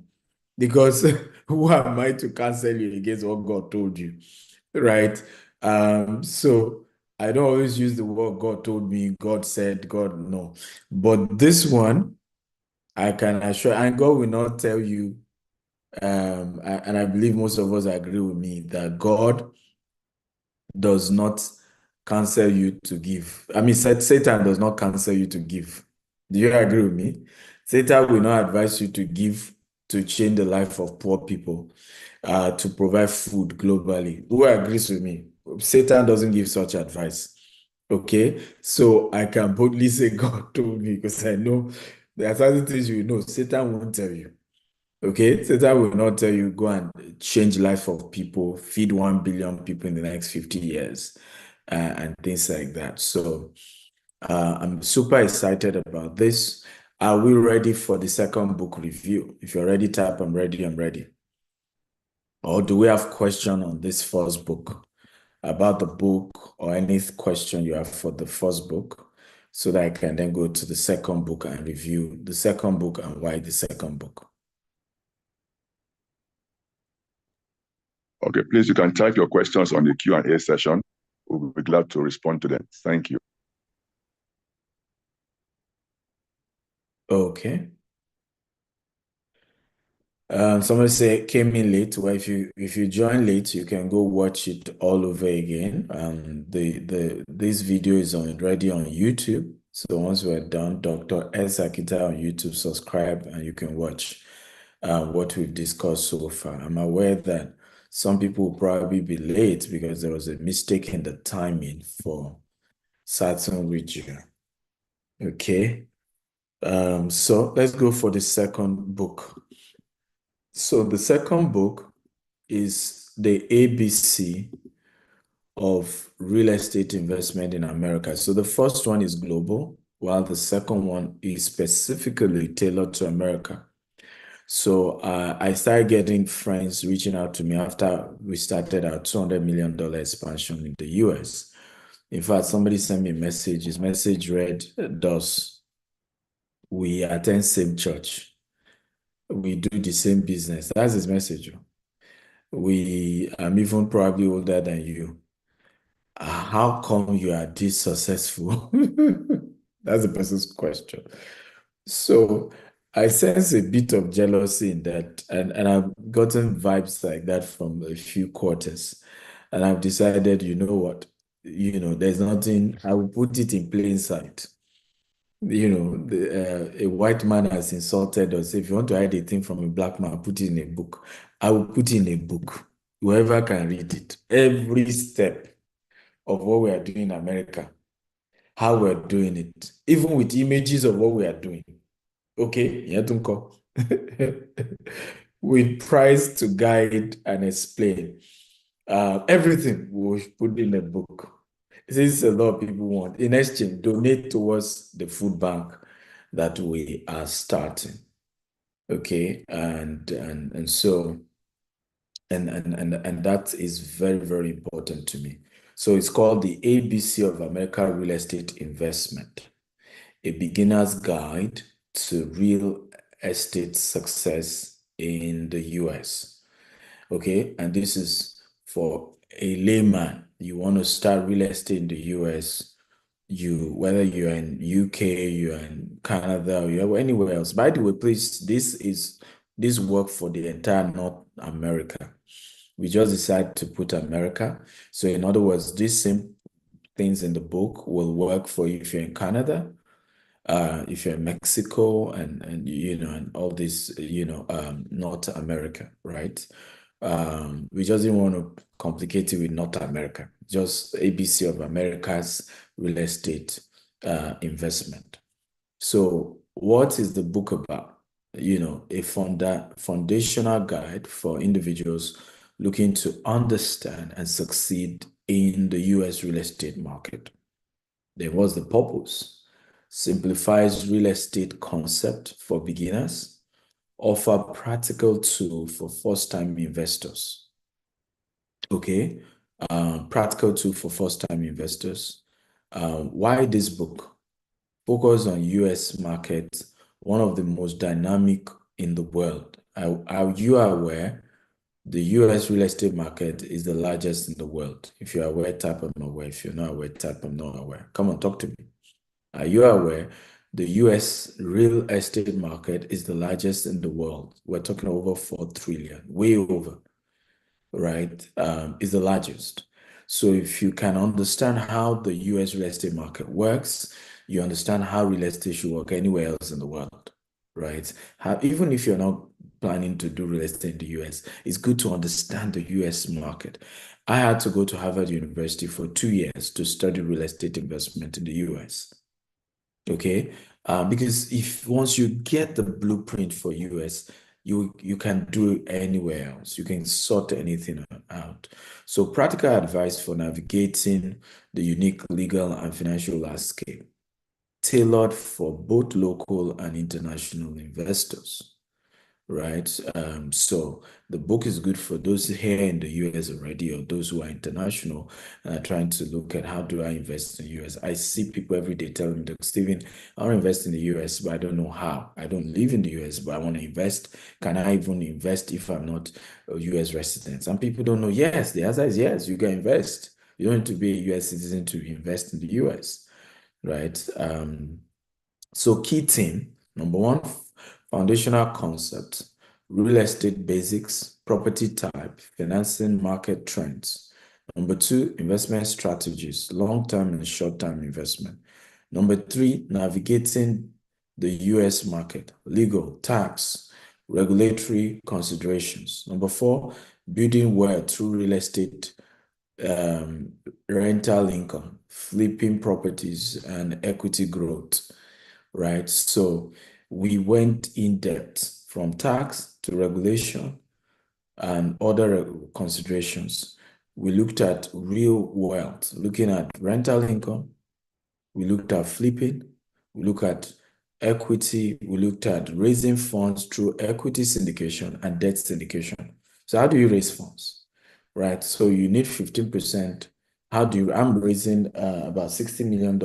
because who am I to cancel you against what God told you, right? So I don't always use the word God told me, God said, God, no. But this one, I can assure, and God will not tell you, and I believe most of us agree with me, that God does not counsel you to give. I mean, Satan does not counsel you to give. Do you agree with me? Satan will not advise you to give to change the life of poor people, to provide food globally. Who agrees with me? Satan doesn't give such advice. Okay, so I can boldly say God told me, because I know there are certain things you know Satan won't tell you. Okay, Satan will not tell you go and change life of people, feed 1 billion people in the next 50 years, and things like that. So I'm super excited about this. Are we ready for the second book review? If you're ready, type I'm ready, I'm ready. Or do we have question on this first book, about the book, or any question you have for the first book, so that I can then go to the second book and review the second book and why the second book? Okay, please, you can type your questions on the Q&A session. We'll be glad to respond to them. Thank you. Okay. Somebody say came in late. Well, if you join late, you can go watch it all over again. This video is already on YouTube. So once we're done, Dr. S. Akintayo on YouTube, subscribe and you can watch what we've discussed so far. I'm aware that some people will probably be late because there was a mistake in the timing for certain region. Okay. So let's go for the second book. So the second book is the ABC of real estate investment in America. So the first one is global, while the second one is specifically tailored to America. So I started getting friends reaching out to me after we started our $200 million expansion in the US. In fact, somebody sent me a message. His message read, "Does we attend same church? We do the same business." That's his message. I'm even probably older than you. How come you are this successful? That's the person's question. So I sense a bit of jealousy in that, and I've gotten vibes like that from a few quarters. And I've decided, you know what? There's nothing, I will put it in plain sight. A white man has insulted us. If you want to hide a thing from a black man, put it in a book. I will put it in a book. Whoever can read it. Every step of what we are doing in America, how we're doing it, even with images of what we are doing. Okay, Yatunko. With price to guide and explain. Everything we put in a book. Since a lot of people want, in exchange, donate towards the food bank that we are starting. Okay, and so and that is very, very important to me. So it's called the ABC of America Real Estate Investment, a beginner's guide to real estate success in the US. Okay, and this is for a layman. You want to start real estate in the US, whether you're in UK, you're in Canada, or you're anywhere else. By the way, please, this work for the entire North America. We just decided to put America. So in other words, these same things in the book will work for you if you're in Canada, if you're in Mexico, and and all this, North America, right? We just didn't want to complicate it with North America, just ABC of America's real estate investment. So what is the book about? A foundational guide for individuals looking to understand and succeed in the US real estate market. Then what's the purpose? Simplifies real estate concept for beginners, offer practical tool for first-time investors. Okay, practical tool for first-time investors. Why this book? Focus on US market, one of the most dynamic in the world. Are you aware the US real estate market is the largest in the world? If you're aware, type I'm aware. If you're not aware, type I'm not aware. Come on, talk to me. Are you aware the US real estate market is the largest in the world? We're talking over 4 trillion, way over, right? Is the largest. So if you can understand how the US real estate market works, you understand how real estate should work anywhere else in the world, right? Even if you're not planning to do real estate in the US, it's good to understand the US market. I had to go to Harvard University for 2 years to study real estate investment in the US. Okay, because once you get the blueprint for US, you can do it anywhere else. You can sort anything out. So practical advice for navigating the unique legal and financial landscape, tailored for both local and international investors, right? So the book is good for those here in the US already, or those who are international and are trying to look at how do I invest in the US. I see people every day telling me, Dr. Stephen, I want to invest in the US, but I don't know how. I don't live in the US, but I want to invest. Can I even invest if I'm not a US resident? Some people don't know. Yes, the answer is yes, you can invest. You don't need to be a US citizen to invest in the US, right? So key theme, number one, foundational concept, real estate basics, property type, financing market trends. Number two, investment strategies, long-term and short-term investment. Number three, navigating the US market, legal, tax, regulatory considerations. Number four, building wealth through real estate, rental income, flipping properties, and equity growth, right? So we went in depth from tax to regulation and other considerations. We looked at real wealth, looking at rental income. We looked at flipping. We looked at equity. We looked at raising funds through equity syndication and debt syndication. So how do you raise funds, right? So you need 15%. I'm raising about $60 million,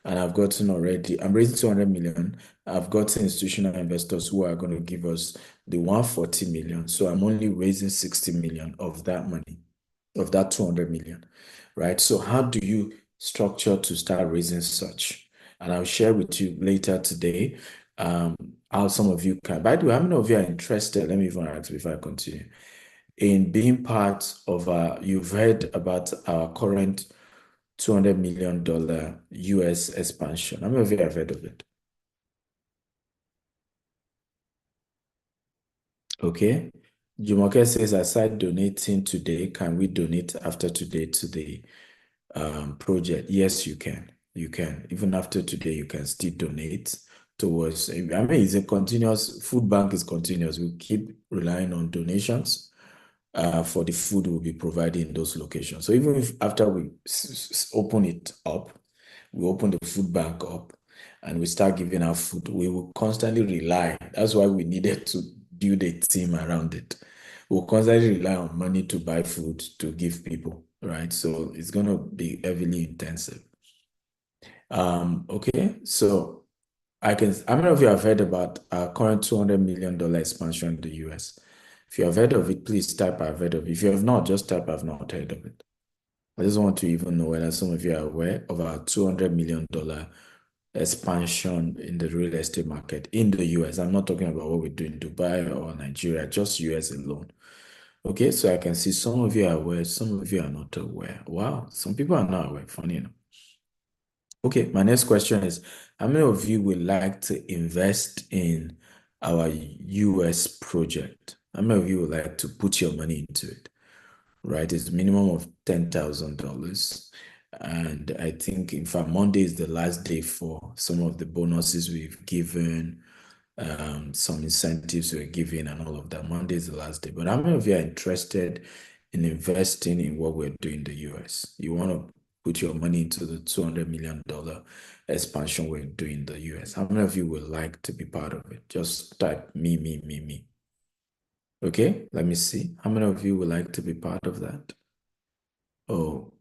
and I'm raising 200 million. I've got institutional investors who are going to give us the 140 million. So I'm only raising 60 million of that money, of that 200 million, right? So how do you structure to start raising such? And I'll share with you later today how some of you can. By the way, how many of you are interested? Let me even ask before I continue. In being part of you've heard about our current $200 million US expansion. How many of you have heard of it? Okay. Jumoke says, aside donating today, can we donate after today to the project? Yes, you can. You can. Even after today, you can still donate towards, it's a continuous, food bank is continuous. We keep relying on donations. for the food we'll be providing in those locations. So even if after we open it up, we open the food bank up and we start giving out food, we will constantly rely. That's why we needed to build a team around it. We'll constantly rely on money to buy food to give people, right? So it's going to be heavily intensive. Okay, so how many of you have heard about our current $200 million expansion in the US? If you have heard of it, please type I've heard of it. If you have not, just type I've not heard of it. I just want to even know whether some of you are aware of our $200 million expansion in the real estate market in the US. I'm not talking about what we do in Dubai or Nigeria, just US alone. Okay, so I can see some of you are aware, some of you are not aware. Wow, some people are not aware, funny enough. Okay, my next question is, how many of you would like to invest in our US project? How many of you would like to put your money into it? Right, it's a minimum of $10,000. And I think, in fact, Monday is the last day for some of the bonuses we've given, some incentives we're giving and all of that. Monday is the last day. But how many of you are interested in investing in what we're doing in the US? You want to put your money into the $200 million expansion we're doing in the US. How many of you would like to be part of it? Just type me. Okay, let me see. How many of you would like to be part of that? Oh,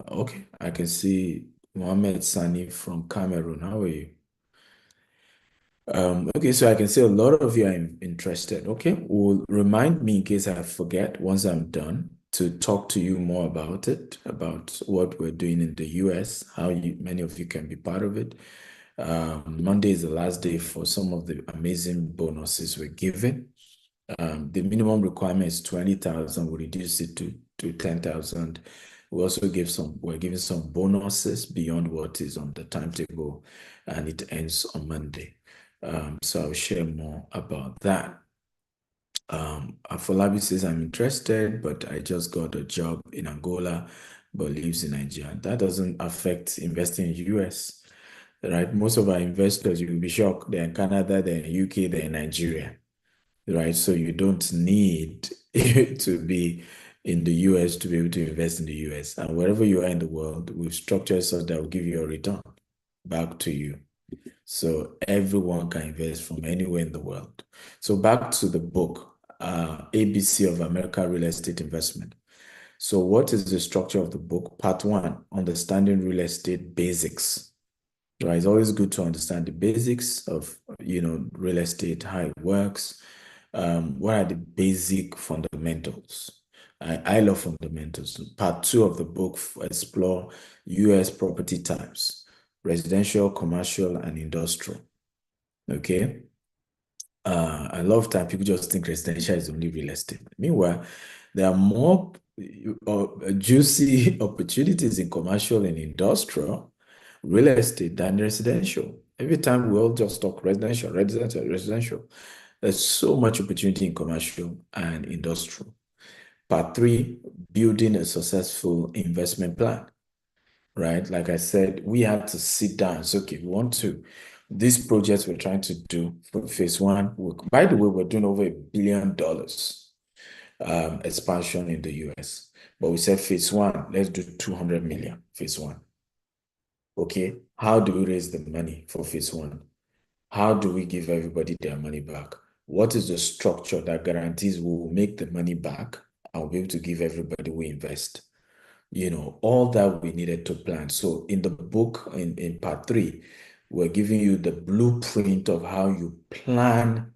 okay. I can see Mohammed Sani from Cameroon. How are you? Okay, so I can see a lot of you are interested. Okay, will remind me in case I forget once I'm done to talk to you more about it, about what we're doing in the US, how many of you can be part of it. Monday is the last day for some of the amazing bonuses we're giving. The minimum requirement is 20,000. We reduce it to 10,000. We also we're giving some bonuses beyond what is on the timetable, and it ends on Monday. So I'll share more about that. Afolabi says, I'm interested, but I just got a job in Angola, but lives in Nigeria. That doesn't affect investing in US, right? Most of our investors, you will be shocked, they're in Canada, they're in UK, they're in Nigeria, right? So you don't need to be in the US to be able to invest in the US. And wherever you are in the world, we've structured so that will give you a return back to you. So everyone can invest from anywhere in the world. So back to the book, ABC of American Real Estate Investment. So what is the structure of the book? Part 1, understanding real estate basics. Right, it's always good to understand the basics of real estate, how it works. What are the basic fundamentals? I love fundamentals. Part 2 of the book explore US property types, residential, commercial, and industrial. Okay. A lot of time people just think residential is only real estate. Meanwhile, there are more juicy opportunities in commercial and industrial real estate than residential. Every time we all just talk residential. There's so much opportunity in commercial and industrial. Part 3, building a successful investment plan. Right? Like I said, we had to sit down. So, okay, these projects we're trying to do for phase 1. By the way, we're doing over $1 billion expansion in the US. But we said phase 1, let's do 200 million, phase 1. Okay, how do we raise the money for phase 1? How do we give everybody their money back? What is the structure that guarantees we will make the money back and we'll be able to give everybody we invest? All that we needed to plan. So in the book, in part 3, we're giving you the blueprint of how you plan,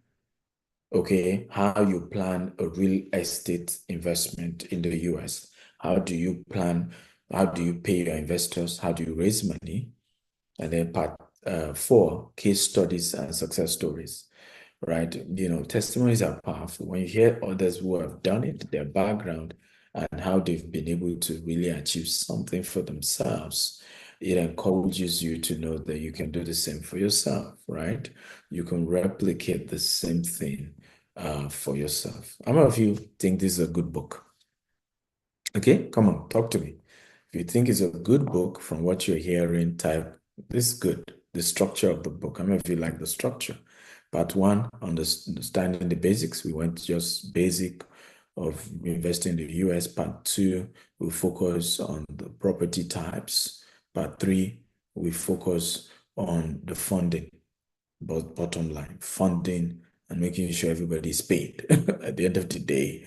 okay, how you plan a real estate investment in the US. How do you plan? How do you pay your investors? How do you raise money? And then part 4, case studies and success stories, right? Testimonies are powerful. When you hear others who have done it, their background, and how they've been able to really achieve something for themselves, it encourages you to know that you can do the same for yourself, right? You can replicate the same thing for yourself. How many of you think this is a good book? Okay, come on, talk to me. If you think it's a good book from what you're hearing, type, this is good. The structure of the book. How many of you like the structure? Part 1, understanding the basics. We went just basic of investing in the US. Part 2, we focus on the property types. Part 3, we focus on the funding, but bottom line, funding and making sure everybody is paid at the end of the day.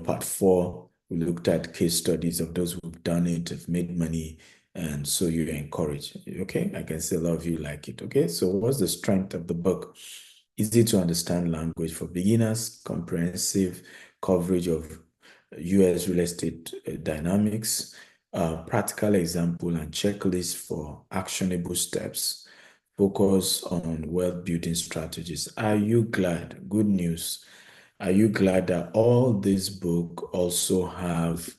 Part 4, we looked at case studies of those who've done it, have made money, and so you're encouraged. Okay, I can see a lot of you like it. Okay, so what's the strength of the book? Easy to understand language for beginners, comprehensive coverage of US real estate dynamics, practical example and checklist for actionable steps, focus on wealth building strategies. Are you glad? Good news. Are you glad that all this book also have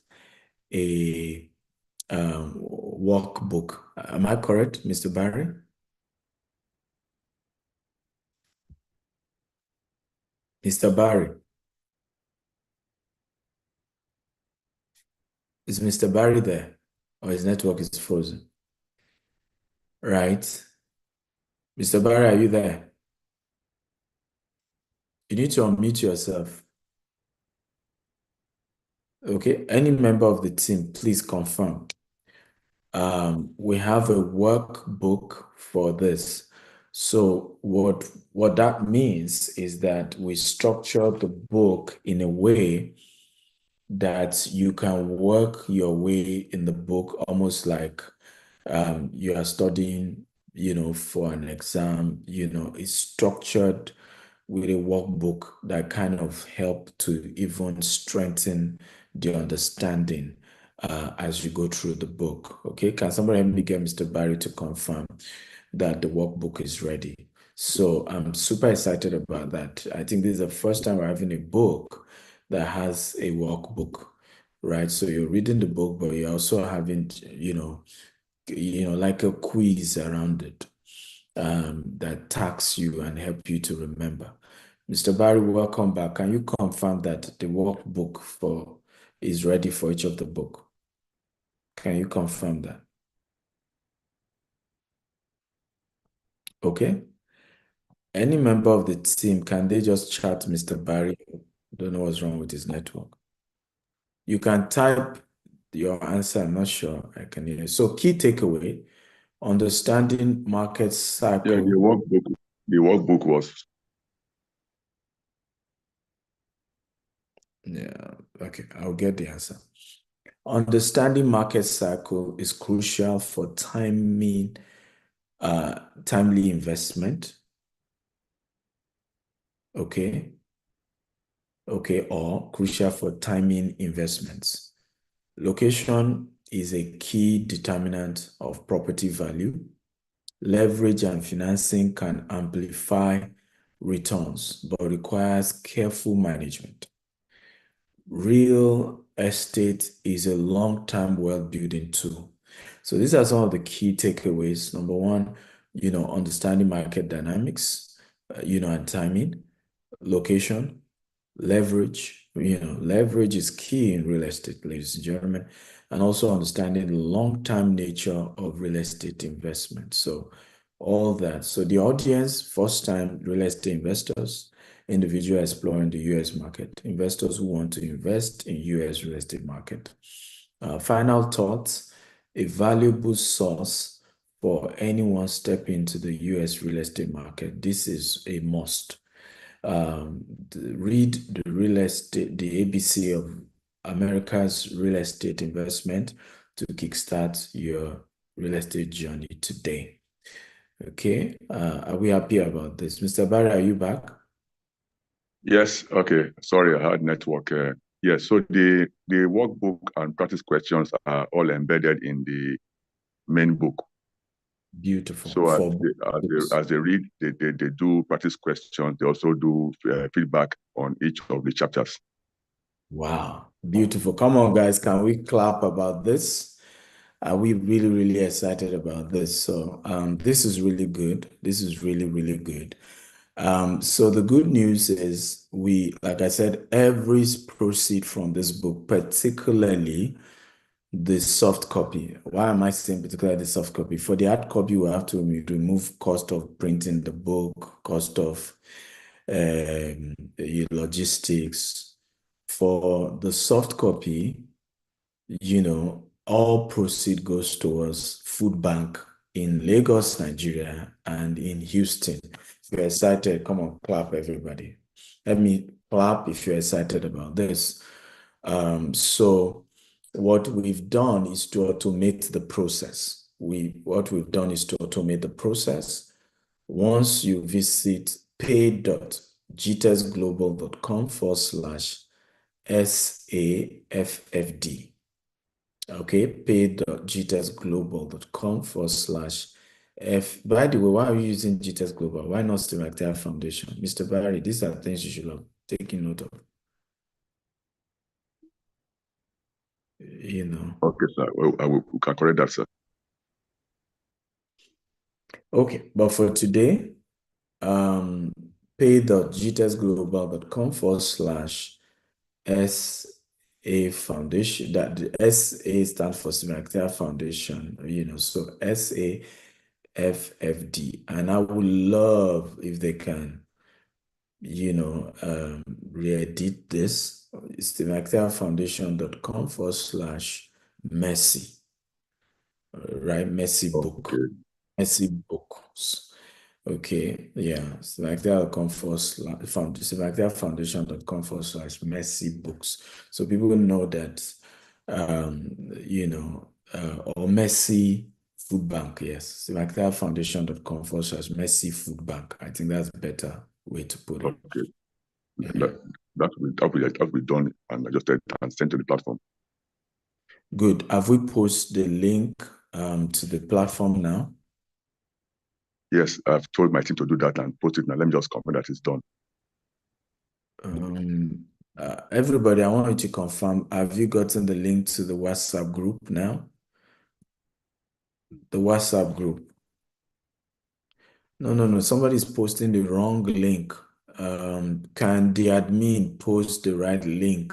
a workbook? Am I correct, Mr. Barry? Mr. Barry? Is Mr. Barry there? Or his network is frozen? Right. Mr. Barry, are you there? You need to unmute yourself. Okay, any member of the team, please confirm. We have a workbook for this. So what that means is that we structure the book in a way that you can work your way in the book almost like you are studying, for an exam. It's structured with a workbook that kind of help to even strengthen the understanding as you go through the book. Okay, can somebody help me get Mr. Barry to confirm that the workbook is ready? So I'm super excited about that. I think this is the first time we're having a book that has a workbook, right? So you're reading the book, but you're also having, like a quiz around it that tags you and help you to remember. Mr. Barry, welcome back. Can you confirm that the workbook is ready for each of the book? Can you confirm that? Okay. Any member of the team, can they just chat Mr. Barry? Don't know what's wrong with his network. You can type your answer. I'm not sure I can hear. So key takeaway, understanding market cycle. Yeah, the workbook was. Yeah, okay, I'll get the answer. Understanding market cycle is crucial for timely investment. Okay, or crucial for timing investments. Location is a key determinant of property value. Leverage and financing can amplify returns, but requires careful management. Real estate is a long-term wealth building tool. So these are some of the key takeaways. Number one, understanding market dynamics, and timing, location, leverage. Leverage is key in real estate, ladies and gentlemen, and also understanding the long-term nature of real estate investment. So all that. So the audience, first-time real estate investors, individual exploring the US market, investors who want to invest in US real estate market. Final thoughts, a valuable source for anyone stepping into the US real estate market. This is a must. Read the ABC of America's real estate investment to kickstart your real estate journey today. Okay, are we happy about this? Mr. Barry, are you back? Yes, okay. Sorry, I had network. Yes, so the workbook and practice questions are all embedded in the main book. Beautiful. So as they read, they do practice questions. They also do feedback on each of the chapters. Wow, beautiful. Come on, guys, can we clap about this? Are we really, really excited about this? So this is really good. This is really, really good. So the good news is like I said, every proceed from this book, particularly the soft copy. Why am I saying particularly the soft copy? For the hard copy, we have to remove cost of printing the book, cost of logistics, for the soft copy, all proceed goes towards food bank in Lagos, Nigeria, and in Houston. If you're excited, come on, clap, everybody. Let me clap if you're excited about this. So what we've done is to automate the process. What we've done is to automate the process. Once you visit pay.gtesglobal.com/SAFFD, okay, pay.gtesglobal.com/F. By the way, why are you using GTES Global? Why not Stimactia Foundation? Mr. Barry, these are things you should have taken note of. Okay, sir. Well, we can correct that, sir. Okay, but for today, pay.gtesglobal.com/SA Foundation. That the SA stands for Stimactia Foundation, so SAFFD. And I would love if they can, re-edit this. StimactiaFoundation.com/Mercy. Right, Mercy Book. Okay. Mercy Books. Okay, yeah. StimactiaFoundation.com/Mercy Books. So people know that, or Mercy Food Bank, yes. StimactiaFoundation.com/Mercy Food Bank. I think that's a better way to put it. Okay. That will be done and adjusted and sent to the platform. Good. Have we posted the link to the platform now? Yes, I've told my team to do that and post it now. Let me just confirm that it's done. Everybody, I want you to confirm, have you gotten the link to the WhatsApp group now? The WhatsApp group. No. Somebody's posting the wrong link. Can the admin post the right link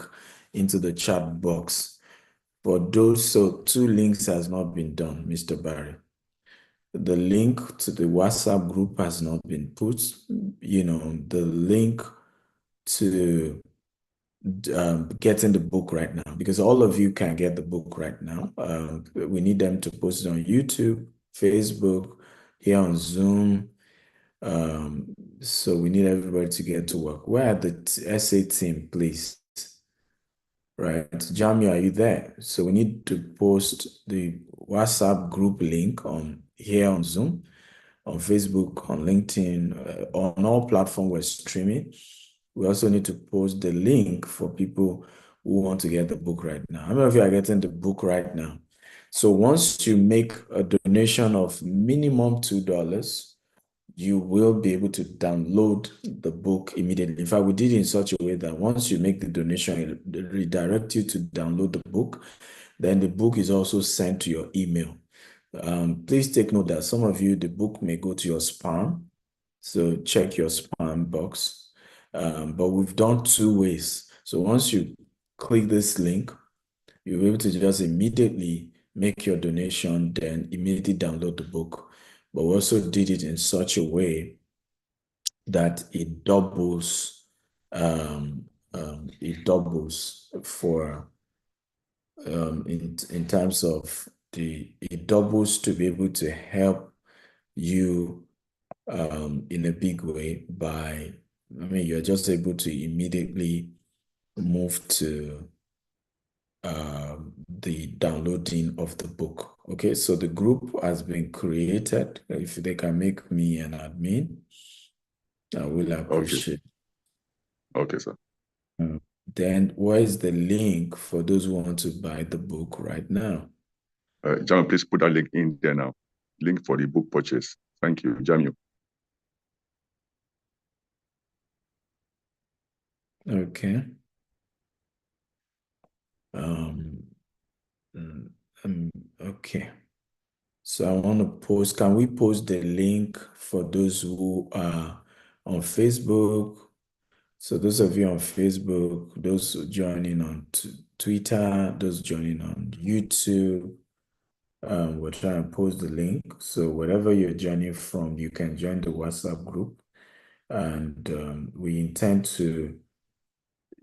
into the chat box? For those, so 2 links has not been done, Mr. Barry. The link to the WhatsApp group has not been put. The link to getting the book right now, because all of you can get the book right now. We need them to post it on YouTube, Facebook, here on Zoom. So we need everybody to get to work. Where are the SA team, please? Right, Jamie, are you there? So we need to post the WhatsApp group link on here on Zoom, on Facebook, on LinkedIn, on all platforms we're streaming. We also need to post the link for people who want to get the book right now. How many of you are getting the book right now? So once you make a donation of minimum $2, you will be able to download the book immediately. In fact, we did it in such a way that once you make the donation, it redirects you to download the book. Then the book is also sent to your email. Please take note that some of you, the book may go to your spam. So check your spam box. But we've done 2 ways. So once you click this link, you'll be able to just immediately make your donation, then immediately download the book. But we also did it in such a way that it doubles, for in terms of it doubles to be able to help you in a big way by, you're just able to immediately move to the downloading of the book. Okay, so the group has been created. If they can make me an admin, I will appreciate. Okay, sir. Then where is the link for those who want to buy the book right now? Jamie, please put that link in there now. Link for the book purchase. Thank you, Jamie. Okay. Okay. So I want to post, can we post the link for those who are on Facebook? So those of you on Facebook, those joining on Twitter, those joining on YouTube, we're trying to post the link. So wherever you're joining from, you can join the WhatsApp group. And we intend to,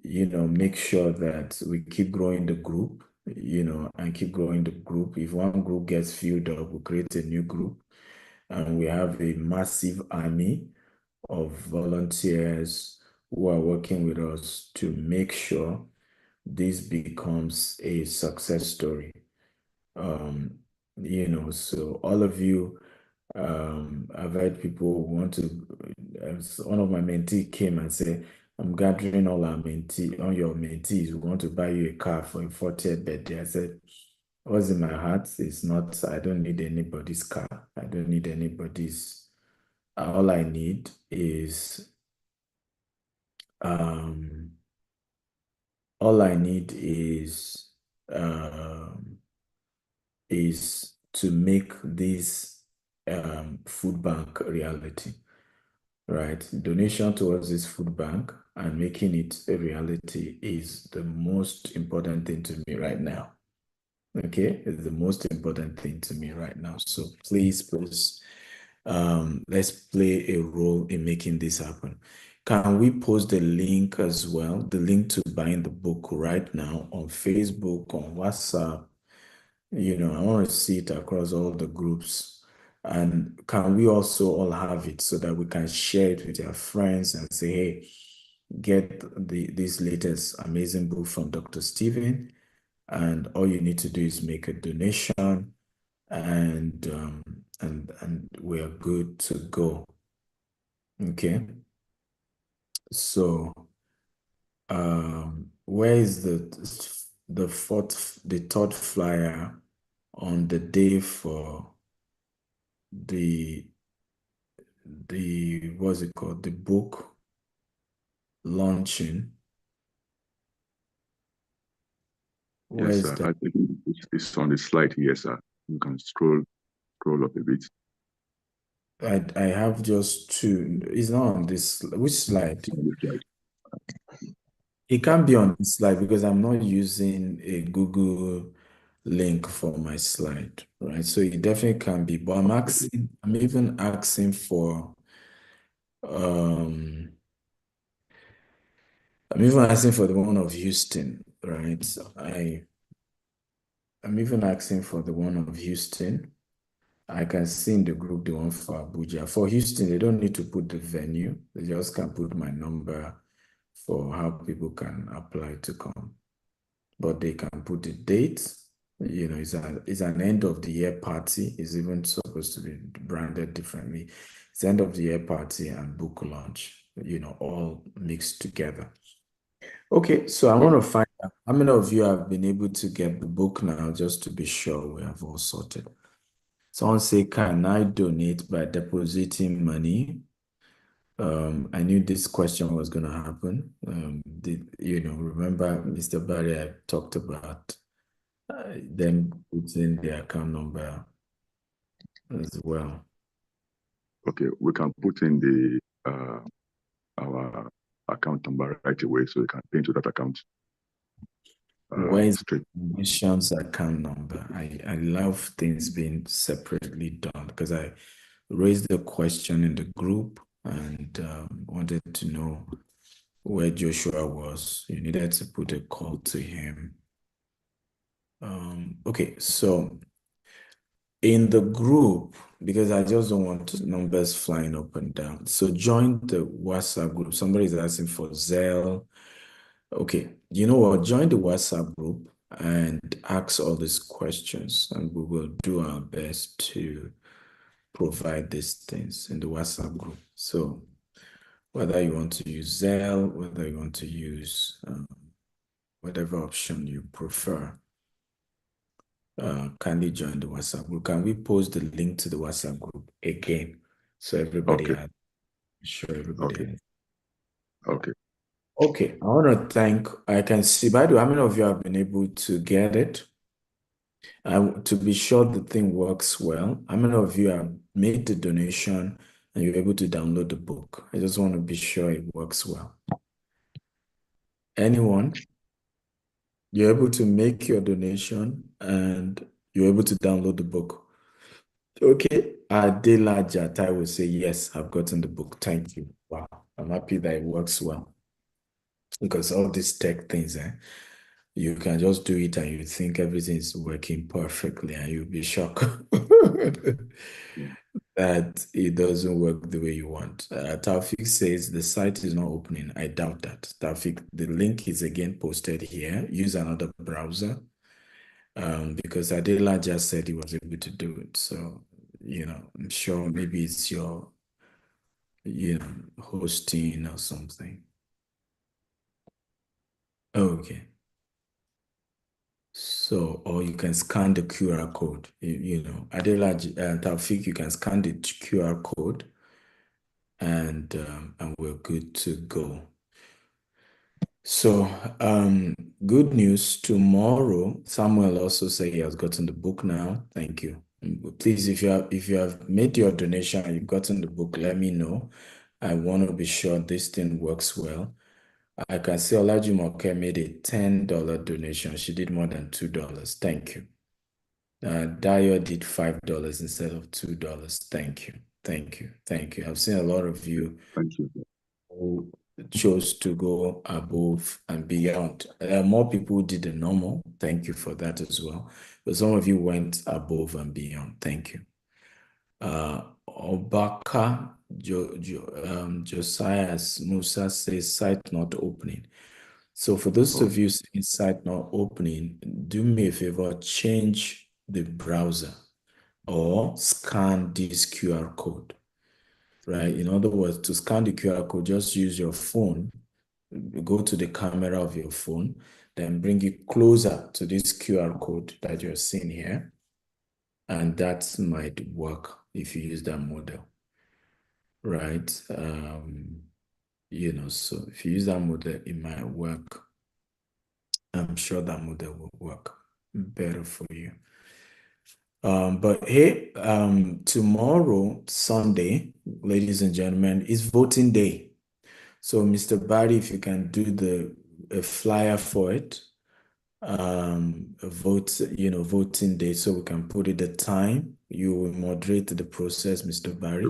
make sure that we keep growing the group, and keep growing the group. If one group gets filled up, we create a new group, and we have a massive army of volunteers who are working with us to make sure this becomes a success story. So all of you, I've heard people want to, one of my mentees came and said, I'm gathering all your mentees. We want to buy you a car for your 40th birthday. I said, what's in my heart is not, I don't need anybody's car. I don't need anybody's, all I need is, all I need is to make this food bank a reality, right? Donation towards this food bank and making it a reality is the most important thing to me right now. Okay, it's the most important thing to me right now. So please, let's play a role in making this happen. Can we post the link as well, the link to buying the book right now on Facebook, on WhatsApp? I want to see it across all the groups. And can we also all have it so that we can share it with our friends and say, hey, get this latest amazing book from Dr. Stephen, and all you need to do is make a donation, and we're good to go. Okay. So where is the third flyer on the day for the what's it called, the book launching? Where Yes, is sir. that? I think it's on the slide here, sir. You can scroll up a bit. I have just two. It's not on this. Which slide? On the slide. It can't be on this slide because I'm not using a Google link for my slide, right? So it definitely can be, but I'm even asking for the one of Houston, right? I'm even asking for the one of Houston. I can see in the group the one for Abuja. For Houston, they don't need to put the venue. They just can put my number for how people can apply to come. But they can put the date. It's an end of the year party. It's even supposed to be branded differently. It's end of the year party and book launch, all mixed together. Okay, so I want to find out how many of you have been able to get the book now, just to be sure we have all sorted. Someone say, can I donate by depositing money? I knew this question was going to happen. Remember, Mr. Barry, I talked about them putting their account number as well. Okay, we can put in our account number right away, so you can pay into that account. Where is straight. the missions account number? I love things being separately done because I raised the question in the group and wanted to know where Joshua was. You needed to put a call to him. Okay, so in the group, because I just don't want numbers flying up and down. So join the WhatsApp group. Somebody is asking for Zelle. Okay, you know what? Join the WhatsApp group and ask all these questions, and we will do our best to provide these things in the WhatsApp group. So whether you want to use Zelle, whether you want to use whatever option you prefer, kindly join the WhatsApp group. Can we post the link to the WhatsApp group again so everybody Okay. has? Sure, everybody Okay. has. Okay. Okay, I want to thank. I can see. By the way, how many of you have been able to get it? To be sure the thing works well, how many of you have made the donation and you're able to download the book? I just want to be sure it works well. Anyone? You're able to make your donation and you're able to download the book. Okay. Adela Jatai will say, yes, I've gotten the book. Thank you. Wow. I'm happy that it works well. because all these tech things, you can just do it and you think everything is working perfectly, and you'll be shocked that it doesn't work the way you want. Taufik says the site is not opening. I doubt that. Taufik, the link is again posted here. Use another browser, because Adela just said he was able to do it. So, I'm sure maybe it's your, hosting or something. Okay. So, or you can scan the QR code. Adela, Taufik, you can scan the QR code, and we're good to go. So, good news. Tomorrow, Samuel also said he has gotten the book now. Thank you. Please, if you have made your donation and you've gotten the book, let me know. I want to be sure this thing works well. I can see Olajumoke made a $10 donation. She did more than $2. Thank you. Dio did $5 instead of $2. Thank you. Thank you. Thank you. I've seen a lot of you Thank you. who chose to go above and beyond. More people did the normal. Thank you for that as well. But some of you went above and beyond. Thank you. Obaka Josiah Musa says site not opening. So for those of you seeing site not opening, do me a favor, change the browser or scan this QR code, right? In other words, to scan the QR code, just use your phone, go to the camera of your phone, then bring it closer to this QR code that you're seeing here. And that might work if you use that model, right? So if you use that model, it might work. I'm sure that model will work better for you. But hey, tomorrow, Sunday, ladies and gentlemen, is voting day. So, Mr. Barry, if you can do a flyer for it, voting day, so we can put it the time. You will moderate the process, Mr. Barry.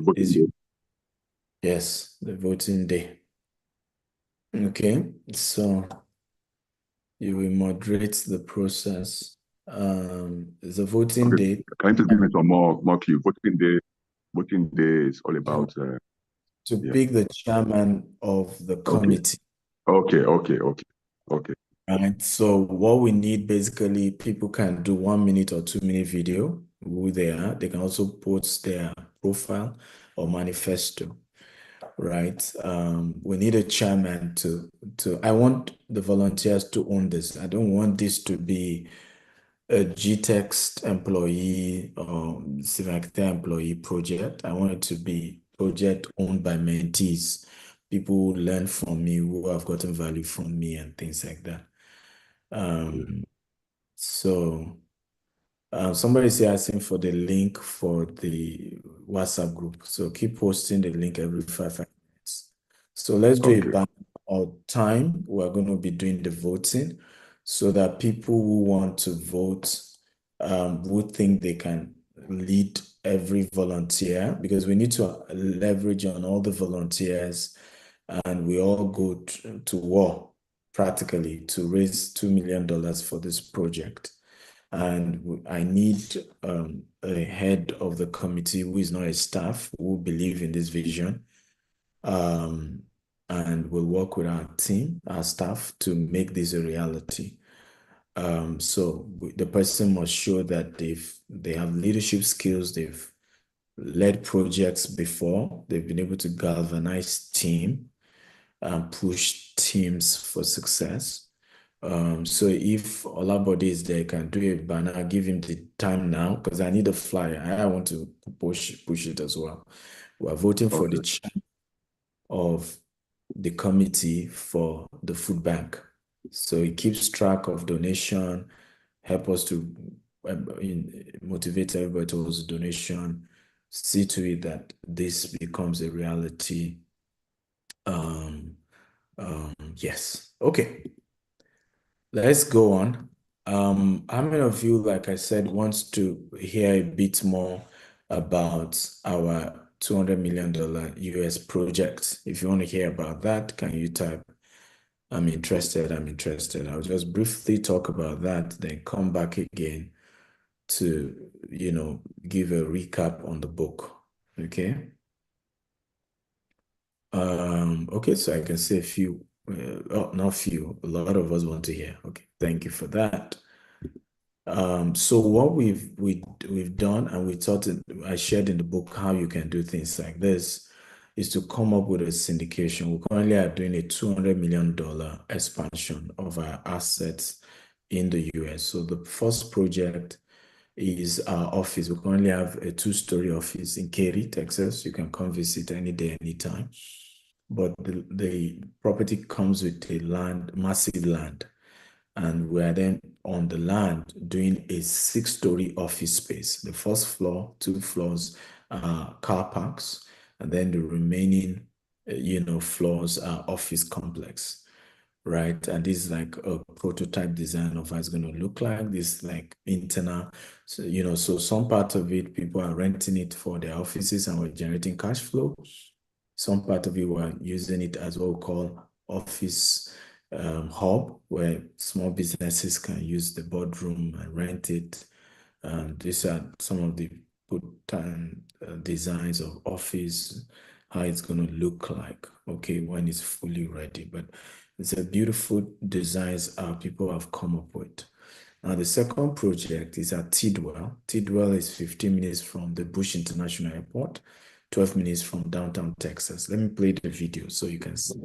Yes, the voting day. Okay, so you will moderate the process. The voting day. Can you give me some more clue? Voting day is all about pick the chairman of the committee. Okay. Right. So what we need, basically, people can do 1 minute or 2 minute video who they are. They can also post their profile or manifesto. Right. We need a chairman to I want the volunteers to own this. I don't want this to be a GTExt employee or Civic employee project. I want it to be project owned by mentees, people who learn from me, who have gotten value from me, and things like that. Somebody's asking for the link for the WhatsApp group. So keep posting the link every 5 minutes. So let's do a ban of time. We're going to be doing the voting so that people who want to vote would think they can lead every volunteer, because we need to leverage on all the volunteers, and we all go to war practically to raise $2 million for this project. And I need a head of the committee who is not a staff, who believe in this vision, and will work with our team, our staff, to make this a reality. So the person must show that they have leadership skills, they've led projects before, they've been able to galvanize team and push teams for success. So if Olabode is there, can do a banner, give him the time now, because I need a flyer. I want to push it as well. We're voting for the chair of the committee for the food bank. So it keeps track of donation, help us to motivate everybody towards donation, see to it that this becomes a reality. Yes. Okay. Let's go on. How many of you, like I said, wants to hear a bit more about our $200 million US project? If you want to hear about that, can you type I'm interested. I'll just briefly talk about that, then come back again to, give a recap on the book. Okay. Okay, so I can say a few, not few, a lot of us want to hear. Okay, thank you for that. So what we've done, and I shared in the book how you can do things like this, is to come up with a syndication. We currently are doing a $200 million expansion of our assets in the US. So the first project is our office. We currently have a 2-story office in Katy, Texas. You can come visit any day, anytime. But the property comes with a massive land. And we are then on the land doing a 6-story office space. The first floor, 2 floors are car parks, and then the remaining, floors are office complex, right? And this is like a prototype design of how it's going to look like. This like internal, so some part of it, people are renting it for their offices and we're generating cash flow. Some part of it, we're using it as what we call office hub, where small businesses can use the boardroom and rent it. These are some of the designs of office, how it's going to look like, okay, when it's fully ready. But it's a beautiful designs people have come up with. Now, the second project is at Tidwell. Tidwell is 15 minutes from the Bush International Airport, 12 minutes from downtown Texas. Let me play the video so you can see.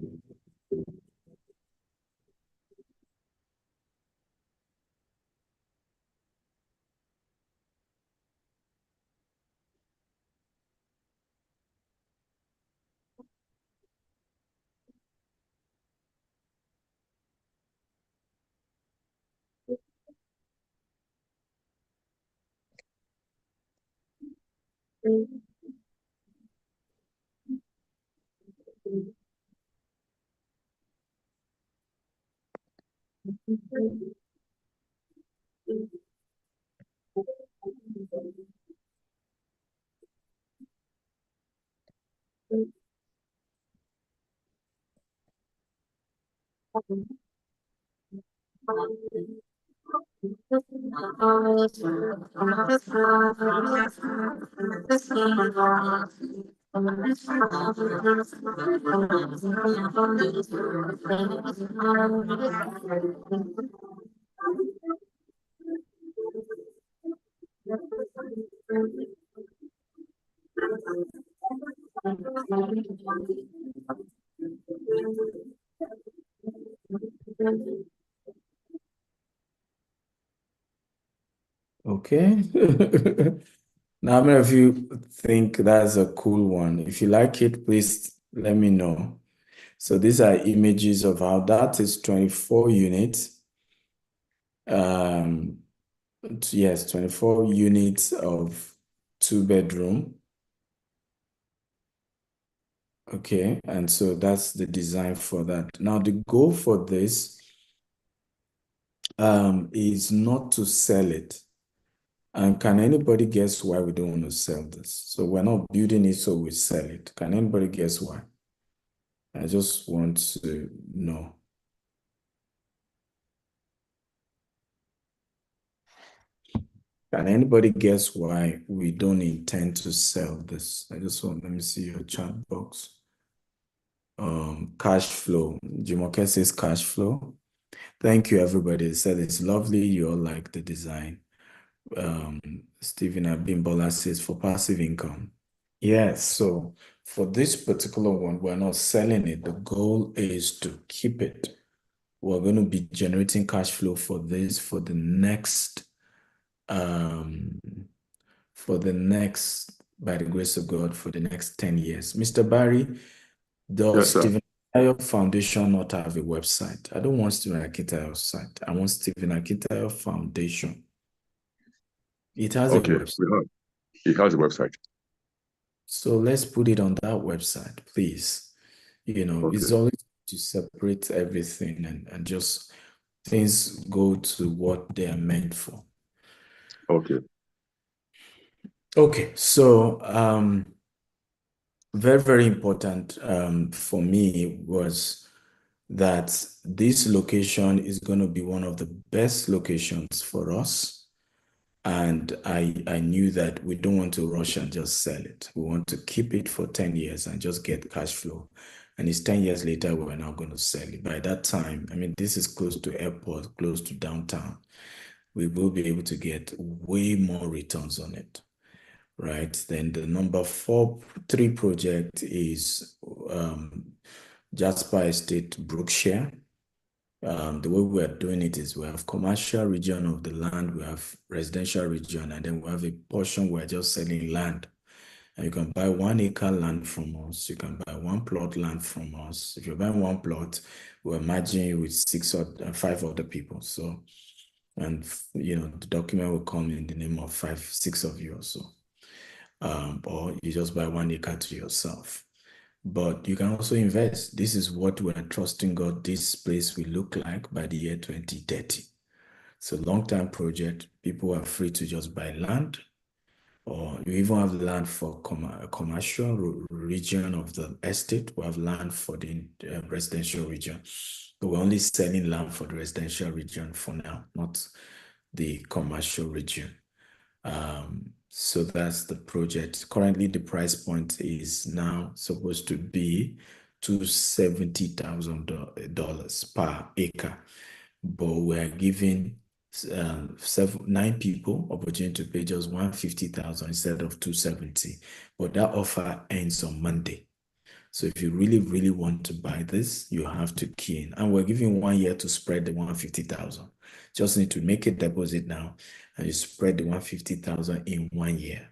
Okay. Now, how many of you think that's a cool one? If you like it, please let me know. So these are images of how that is 24 units. Yes, 24 units of 2-bedroom. Okay, and so that's the design for that. Now, the goal for this is not to sell it. And can anybody guess why we don't want to sell this? So we're not building it so we sell it. Can anybody guess why? I just want to know. Can anybody guess why we don't intend to sell this? Let me see your chat box. Cash flow. Jumoke says cash flow. Thank you, everybody. They said it's lovely. You all like the design. Stephen Abimbola says for passive income. Yes, so for this particular one, we're not selling it. The goal is to keep it. We're going to be generating cash flow for this for the next, by the grace of God, for the next 10 years. Mr. Barry, does Stephen Akintayo Foundation not have a website? I don't want Stephen Akintayo's site. I want Stephen Akintayo Foundation. It has a website. It has a website. So let's put it on that website, please. It's always to separate everything and just things go to what they are meant for. Okay. Okay, so very, very important for me was that this location is going to be one of the best locations for us. And I knew that we don't want to rush and just sell it. We want to keep it for 10 years and just get cash flow. And it's 10 years later, we're now going to sell it. By that time, I mean, this is close to airport, close to downtown. We will be able to get way more returns on it, right? Then the number 3 project is Jasper Estate, Brookshire. The way we are doing it is we have commercial region of the land, we have residential region, and then we have a portion where we're just selling land. And you can buy 1 acre land from us. You can buy 1 plot land from us. If you're buying 1 plot, we're merging you with 5 other people. So, and the document will come in the name of 6 of you or so. Or you just buy 1 acre to yourself. But you can also invest. This is what we're trusting God this place will look like by the year 2030. It's a long-term project. People are free to just buy land, or you even have land for commercial region of the estate. We have land for the residential region. But we're only selling land for the residential region for now, not the commercial region. So that's the project. Currently, the price point is now supposed to be $270,000 per acre, but we're giving 9 people opportunity to pay just $150,000 instead of $270,000. But that offer ends on Monday. So if you really, really want to buy this, you have to key in. And we're giving 1 year to spread the $150,000. Just need to make a deposit now, and you spread the $150,000 in 1 year.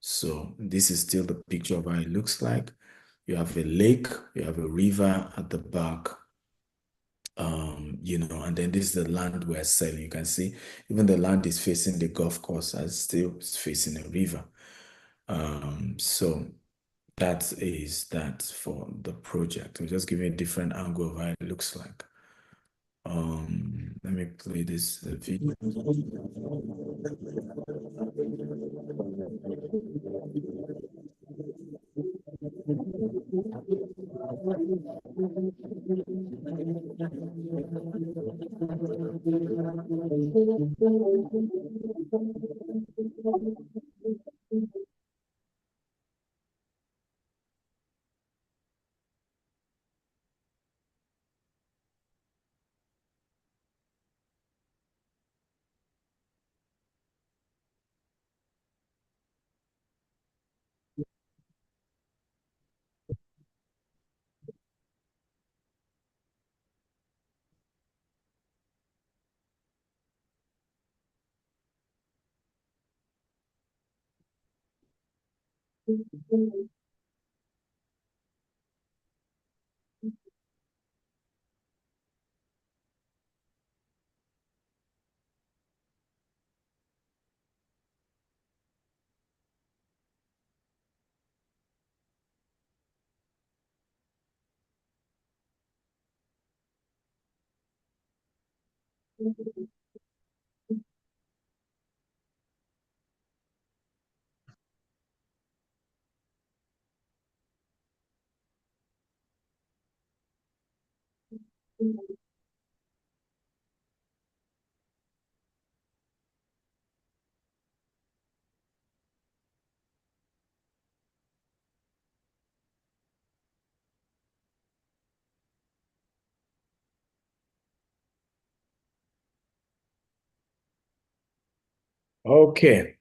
So this is still the picture of how it looks like. You have a lake, you have a river at the back, and then this is the land we're selling. You can see even the land is facing the golf course as still facing a river. So that is that for the project. I'm just giving a different angle of how it looks like. Let me play this video. Okay.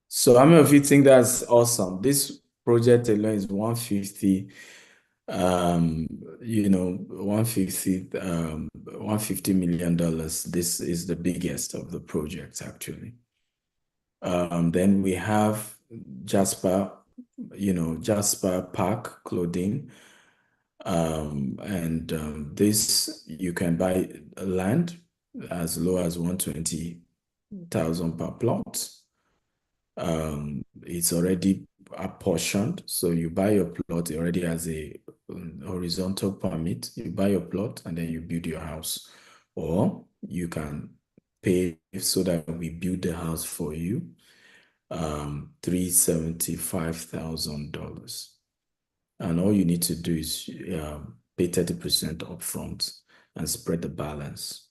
So how many of you think that's awesome? This project alone is 150, $150 million. This is the biggest of the projects actually. Then we have Jasper Park Clothing. This you can buy land as low as 120,000 per plot. It's already apportioned, so you buy your plot. It already has a horizontal permit. You buy your plot and then you build your house, or you can pay so that we build the house for you. $375,000, and all you need to do is pay 30% upfront and spread the balance.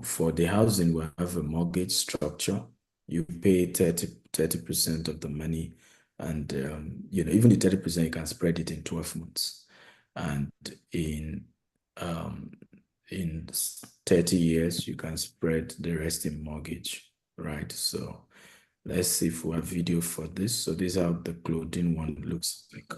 For the housing, we have a mortgage structure. You pay 30% of the money, and even the 30% you can spread it in 12 months, and in 30 years you can spread the rest in mortgage, right? So let's see if we have video for this. So this is how the clothing one looks like.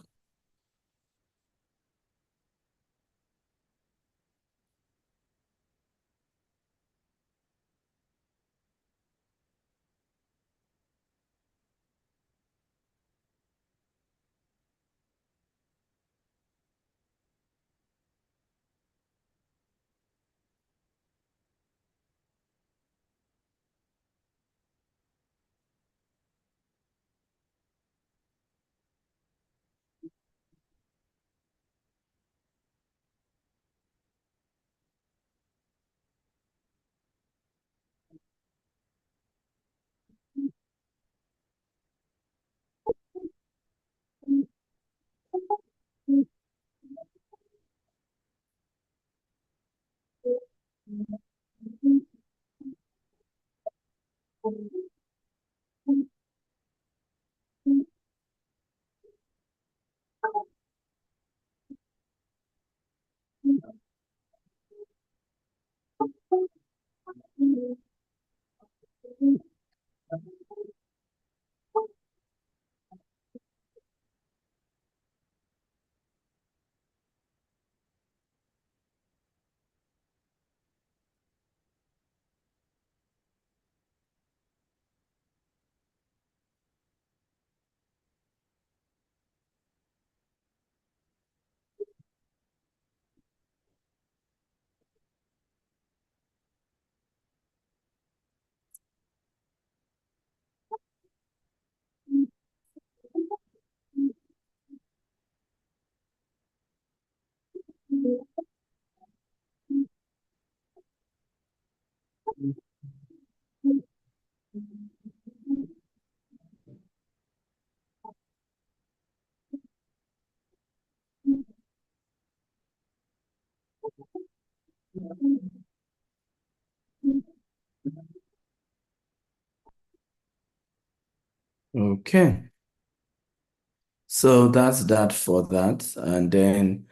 Okay. So that's that for that. And then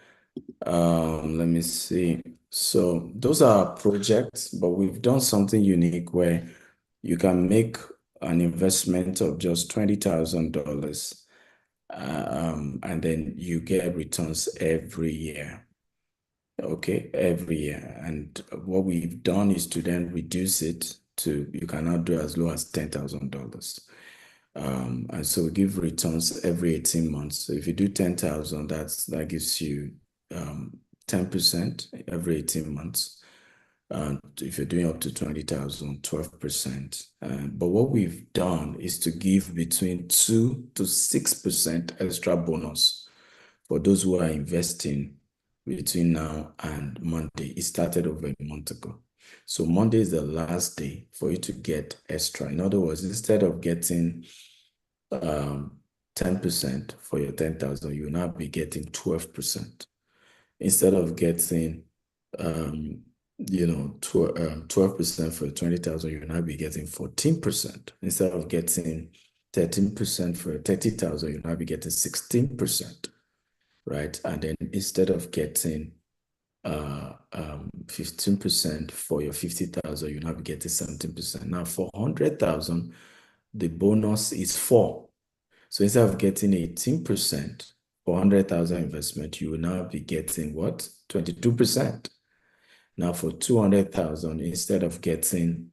let me see. So those are projects, but we've done something unique where you can make an investment of just $20,000, and then you get returns every year. Okay, every year. And what we've done is to then reduce it to, you can now do as low as $10,000. And so we give returns every 18 months. So if you do 10,000, that gives you 10% every 18 months. If you're doing up to 20,000, 12%. But what we've done is to give between 2 to 6% extra bonus for those who are investing between now and Monday. It started over a month ago. So Monday is the last day for you to get extra. In other words, instead of getting 10% for your 10,000, you will now be getting 12%. Instead of getting 12% for 20,000, you will now be getting 14%. Instead of getting 13% for 30,000, you will now be getting 16%, right? And then instead of getting 15% for your 50,000, you will now be getting 17%. Now for 100,000, the bonus is 4. So instead of getting 18% for 100,000 investment, you will now be getting what? 22%. Now for 200,000, instead of getting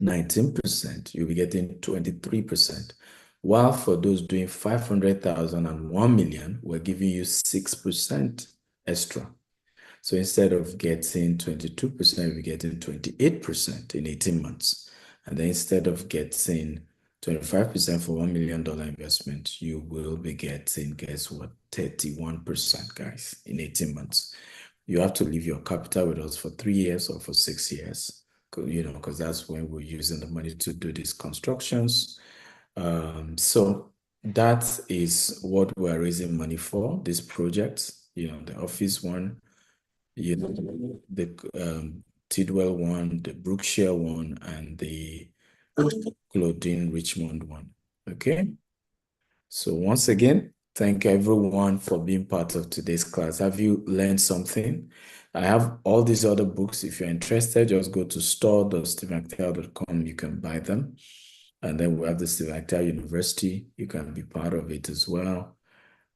19%, you'll be getting 23%. While for those doing 500,000 and 1 million, we're giving you 6% extra. So instead of getting 22%, you'll be getting 28% in 18 months. And then instead of getting 25% for $1 million investment, you will be getting, guess what, 31%, guys, in 18 months. You have to leave your capital with us for 3 years or for 6 years, because that's when we're using the money to do these constructions. So that is what we're raising money for, this project. the Office one, the Tidwell one, the Brookshire one, and the Claudine Richmond one. Okay. So once again, thank everyone for being part of today's class. Have you learned something? I have all these other books. If you're interested, just go to store.steveakintayo.com. You can buy them. And then we have the Steve Akintayo University. You can be part of it as well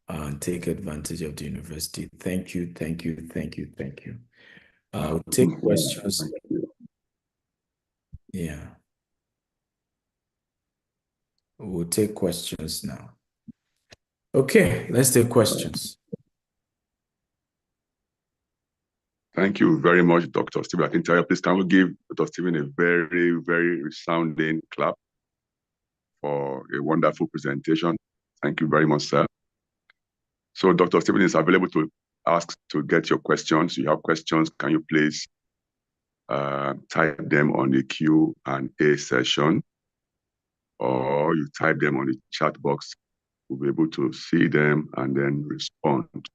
and take advantage of the university. Thank you, thank you, thank you, thank you. We'll take questions. Yeah. We'll take questions now. Okay, let's take questions. Thank you very much, Dr. Stephen Akintayo. Please, can we give Dr. Stephen a very, very resounding clap for a wonderful presentation? Thank you very much, sir. So Dr. Stephen is available to ask to get your questions. You have questions, can you please type them on the Q&A session, or you type them on the chat box. We'll be able to see them and then respond.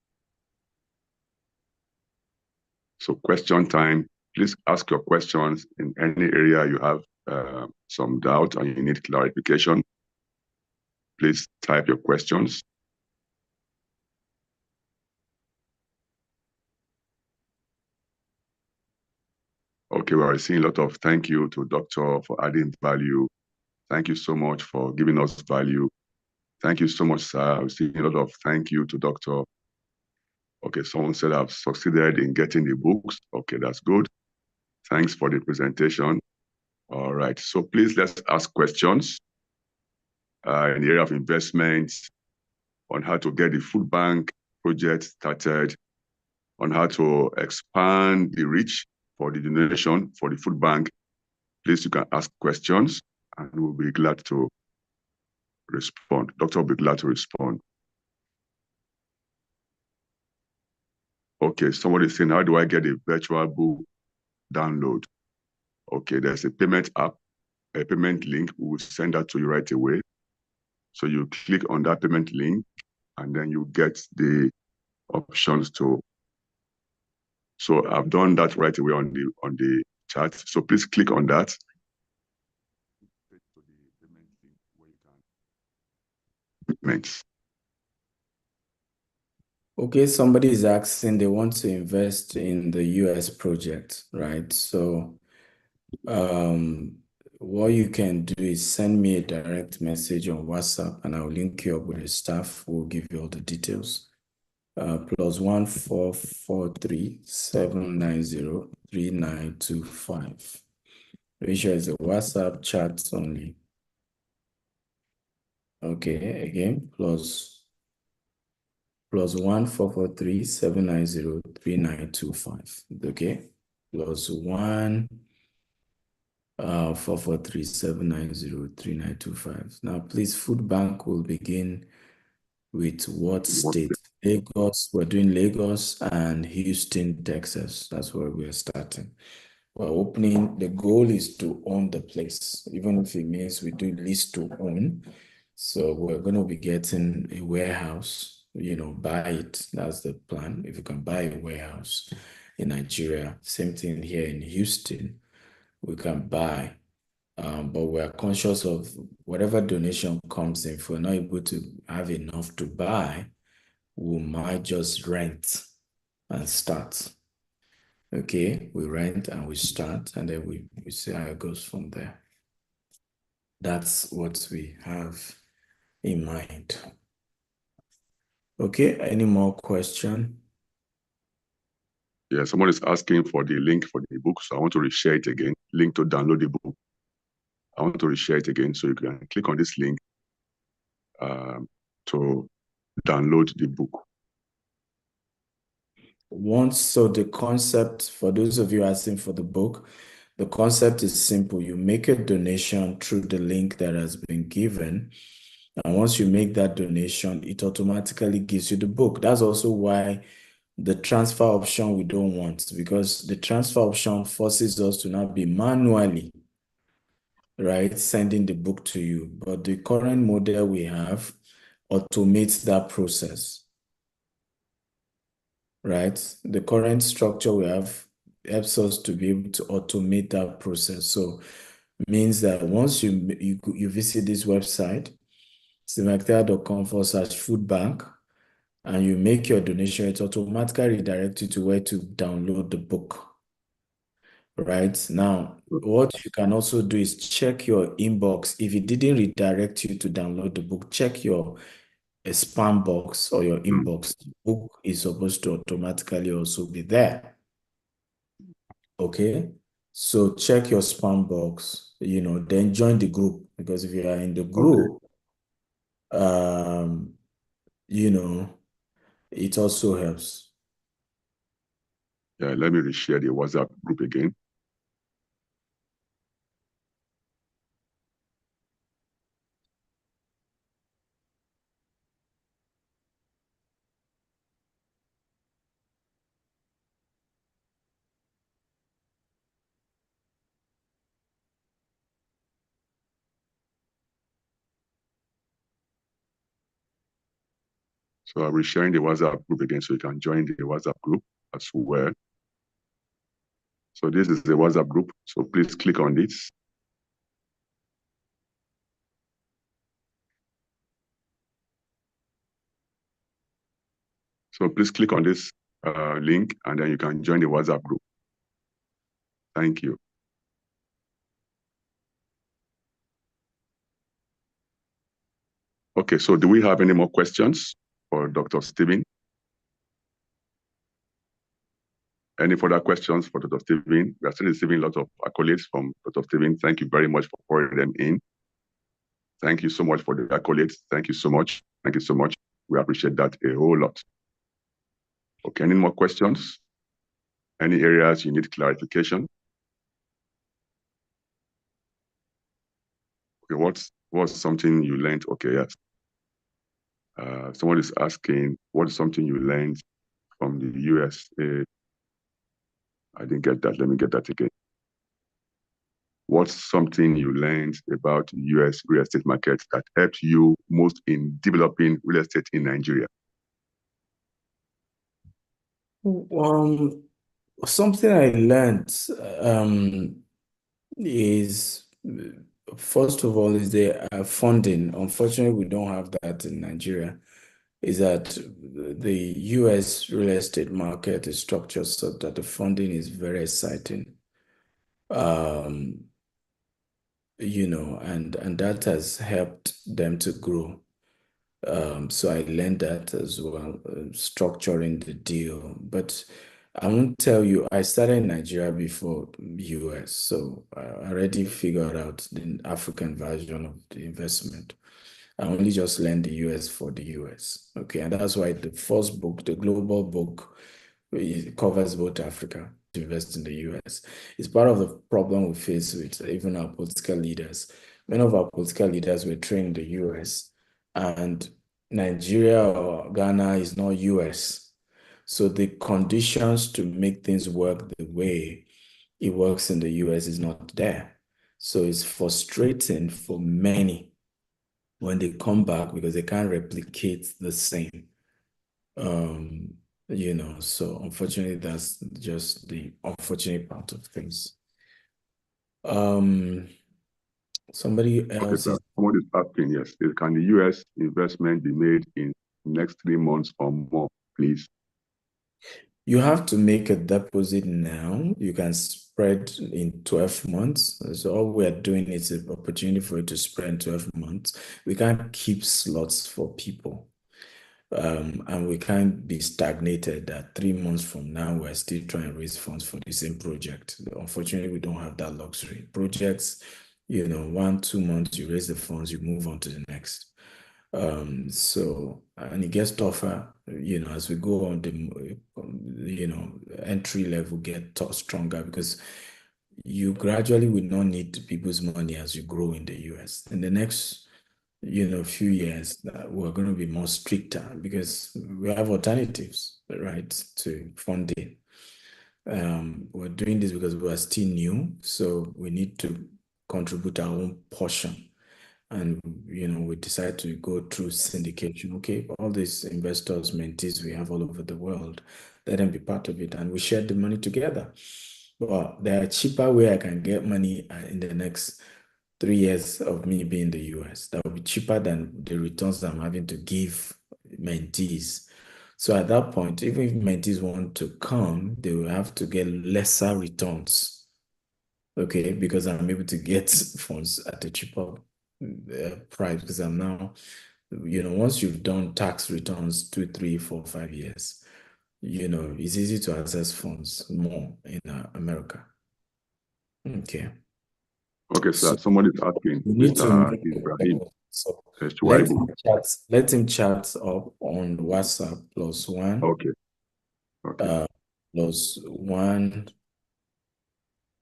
So question time, please ask your questions in any area you have some doubt and you need clarification. Please type your questions. Okay, well, I see a lot of thank you to Doctor for adding value. Thank you so much for giving us value. Thank you so much, sir. I've seen a lot of thank you to Doctor. Okay, someone said I've succeeded in getting the books. Okay, that's good. Thanks for the presentation. All right, so please let's ask questions in the area of investment, on how to get the food bank project started, on how to expand the reach for the donation for the food bank. Please, you can ask questions and we'll be glad to respond. Doctor will be glad to respond. Okay, somebody is saying, how do I get a virtual book download? Okay, there's a payment app, a payment link. We will send that to you right away. So you click on that payment link and then you get the options to. So I've done that right away on the chat. So please click on that. Payments. Okay, somebody is asking, they want to invest in the US project, right? So what you can do is send me a direct message on WhatsApp and I'll link you up with the staff who will give you all the details. +1 443 790 3925. Ratio is a WhatsApp chat only. Okay, again, +1 443 790 3925. Okay, +1 443 790 3925. Now, please, food bank will begin with what state? Lagos. We're doing Lagos and Houston, Texas. That's where we're starting. We're opening. The goal is to own the place, even if it means we do lease to own. So we're going to be getting a warehouse, buy it. That's the plan. If you can buy a warehouse in Nigeria, same thing here in Houston, we can buy. But we're conscious of whatever donation comes in. If we're not able to have enough to buy, we might just rent and start. Okay, we rent and we start, and then we see how it goes from there. That's what we have in mind. Okay, any more question? Yeah, someone is asking for the link for the book, so I want to reshare it again. Link to download the book. I want to reshare it again, so you can click on this link to download the book. So the concept, for those of you asking for the book, the concept is simple. You make a donation through the link that has been given. And once you make that donation, it automatically gives you the book. That's also why the transfer option we don't want, because the transfer option forces us to now be manually, right, sending the book to you. But the current model we have automates that process. right? The current structure we have helps us to be able to automate that process. So means that once you visit this website, stevenakintayo.com/food bank, and you make your donation, it automatically redirects you to where to download the book. Right now, what you can also do is check your inbox. If it didn't redirect you to download the book, check your spam box or your inbox. The book is supposed to automatically also be there. Okay, so check your spam box, then join the group, because if you are in the group, it also helps. Yeah, let me reshare the WhatsApp group again. So I'll be sharing the WhatsApp group again so you can join the WhatsApp group as well. So this is the WhatsApp group. So please click on this. So please click on this link and then you can join the WhatsApp group. Thank you. Okay, so do we have any more questions for Dr. Stephen? Any further questions for Dr. Stephen? We are still receiving lots of accolades from Dr. Stephen. Thank you very much for pouring them in. Thank you so much for the accolades. Thank you so much. Thank you so much. We appreciate that a whole lot. Okay, any more questions? Any areas you need clarification? Okay, what's something you learned? Okay, yes. Someone is asking, what is something you learned from the USA? I didn't get that. Let me get that again. What's something you learned about the US real estate market that helped you most in developing real estate in Nigeria? Something I learned is, first of all, is the funding. Unfortunately, we don't have that in Nigeria. Is that the US real estate market is structured so that the funding is very exciting. And that has helped them to grow. So I learned that as well, structuring the deal. But I won't tell you, I started in Nigeria before US, so I already figured out the African version of the investment. I only just learned the US for the US. Okay, and that's why the first book, the global book, it covers both Africa to invest in the US. It's part of the problem we face with even our political leaders. Many of our political leaders were trained in the US, and Nigeria or Ghana is not US. So the conditions to make things work the way it works in the US is not there. So it's frustrating for many when they come back because they can't replicate the same. So unfortunately, that's just the unfortunate part of things. Somebody else is asking, yes, can the US investment be made in next 3 months or more, please? You have to make a deposit now. You can spread in 12 months. So all we are doing is an opportunity for you to spread in 12 months. We can't keep slots for people. And we can't be stagnated that 3 months from now, we're still trying to raise funds for the same project. Unfortunately, we don't have that luxury. Projects, 1-2 months, you raise the funds, you move on to the next. And it gets tougher, as we go on the, entry level get stronger because you gradually will not need people's money as you grow in the US. In the next few years, we're going to be more stricter because we have alternatives, right, to funding. We're doing this because we are still new, so we need to contribute our own portion And, we decide to go through syndication. Okay, all these investors, mentees we have all over the world, let them be part of it, and we share the money together. Well, there are cheaper way I can get money in the next 3 years of me being in the US. That will be cheaper than the returns I'm having to give mentees. So at that point, even if mentees want to come, they will have to get lesser returns. Okay, because I'm able to get funds at a cheaper price, because I'm now, once you've done tax returns 2, 3, 4, 5 years, it's easy to access funds more in America. Okay. Okay, sir. Somebody is asking, You need to Mr. make Ibrahim so Shuaibu. let him chat up on WhatsApp +1 Okay, okay. +1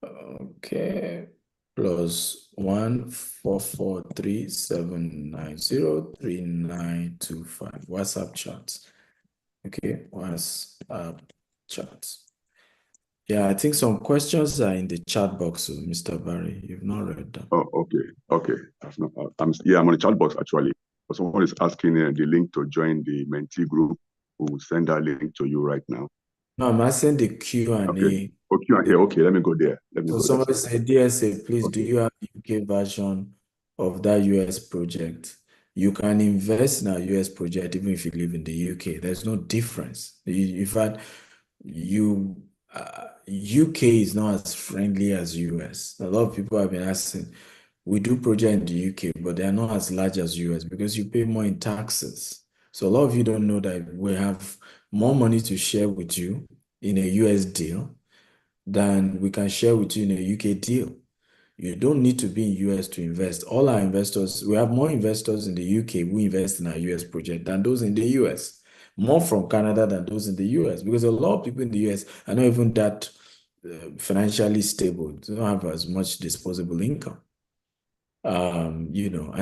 okay +1 443-790-3925 WhatsApp chat. Okay, WhatsApp chat. Yeah, I think some questions are in the chat box, Mr. Barry. You've not read them. Oh, okay. I'm on the chat box actually. But someone is asking the link to join the mentee group. We will send that link to you right now. No, I'm asking the Q&A. Okay. Okay, let me go there. So somebody said, DSA, please, do you have UK version of that US project? You can invest in a US project even if you live in the UK. There's no difference. In fact, UK is not as friendly as US. A lot of people have been asking, we do project in the UK, but they are not as large as US because you pay more in taxes. So a lot of you don't know that we have more money to share with you in a US deal than we can share with you in a UK deal. You don't need to be in US to invest. All our investors, we have more investors in the UK who invest in our US project than those in the US. More from Canada than those in the US, because a lot of people in the US are not even that financially stable. They don't have as much disposable income. And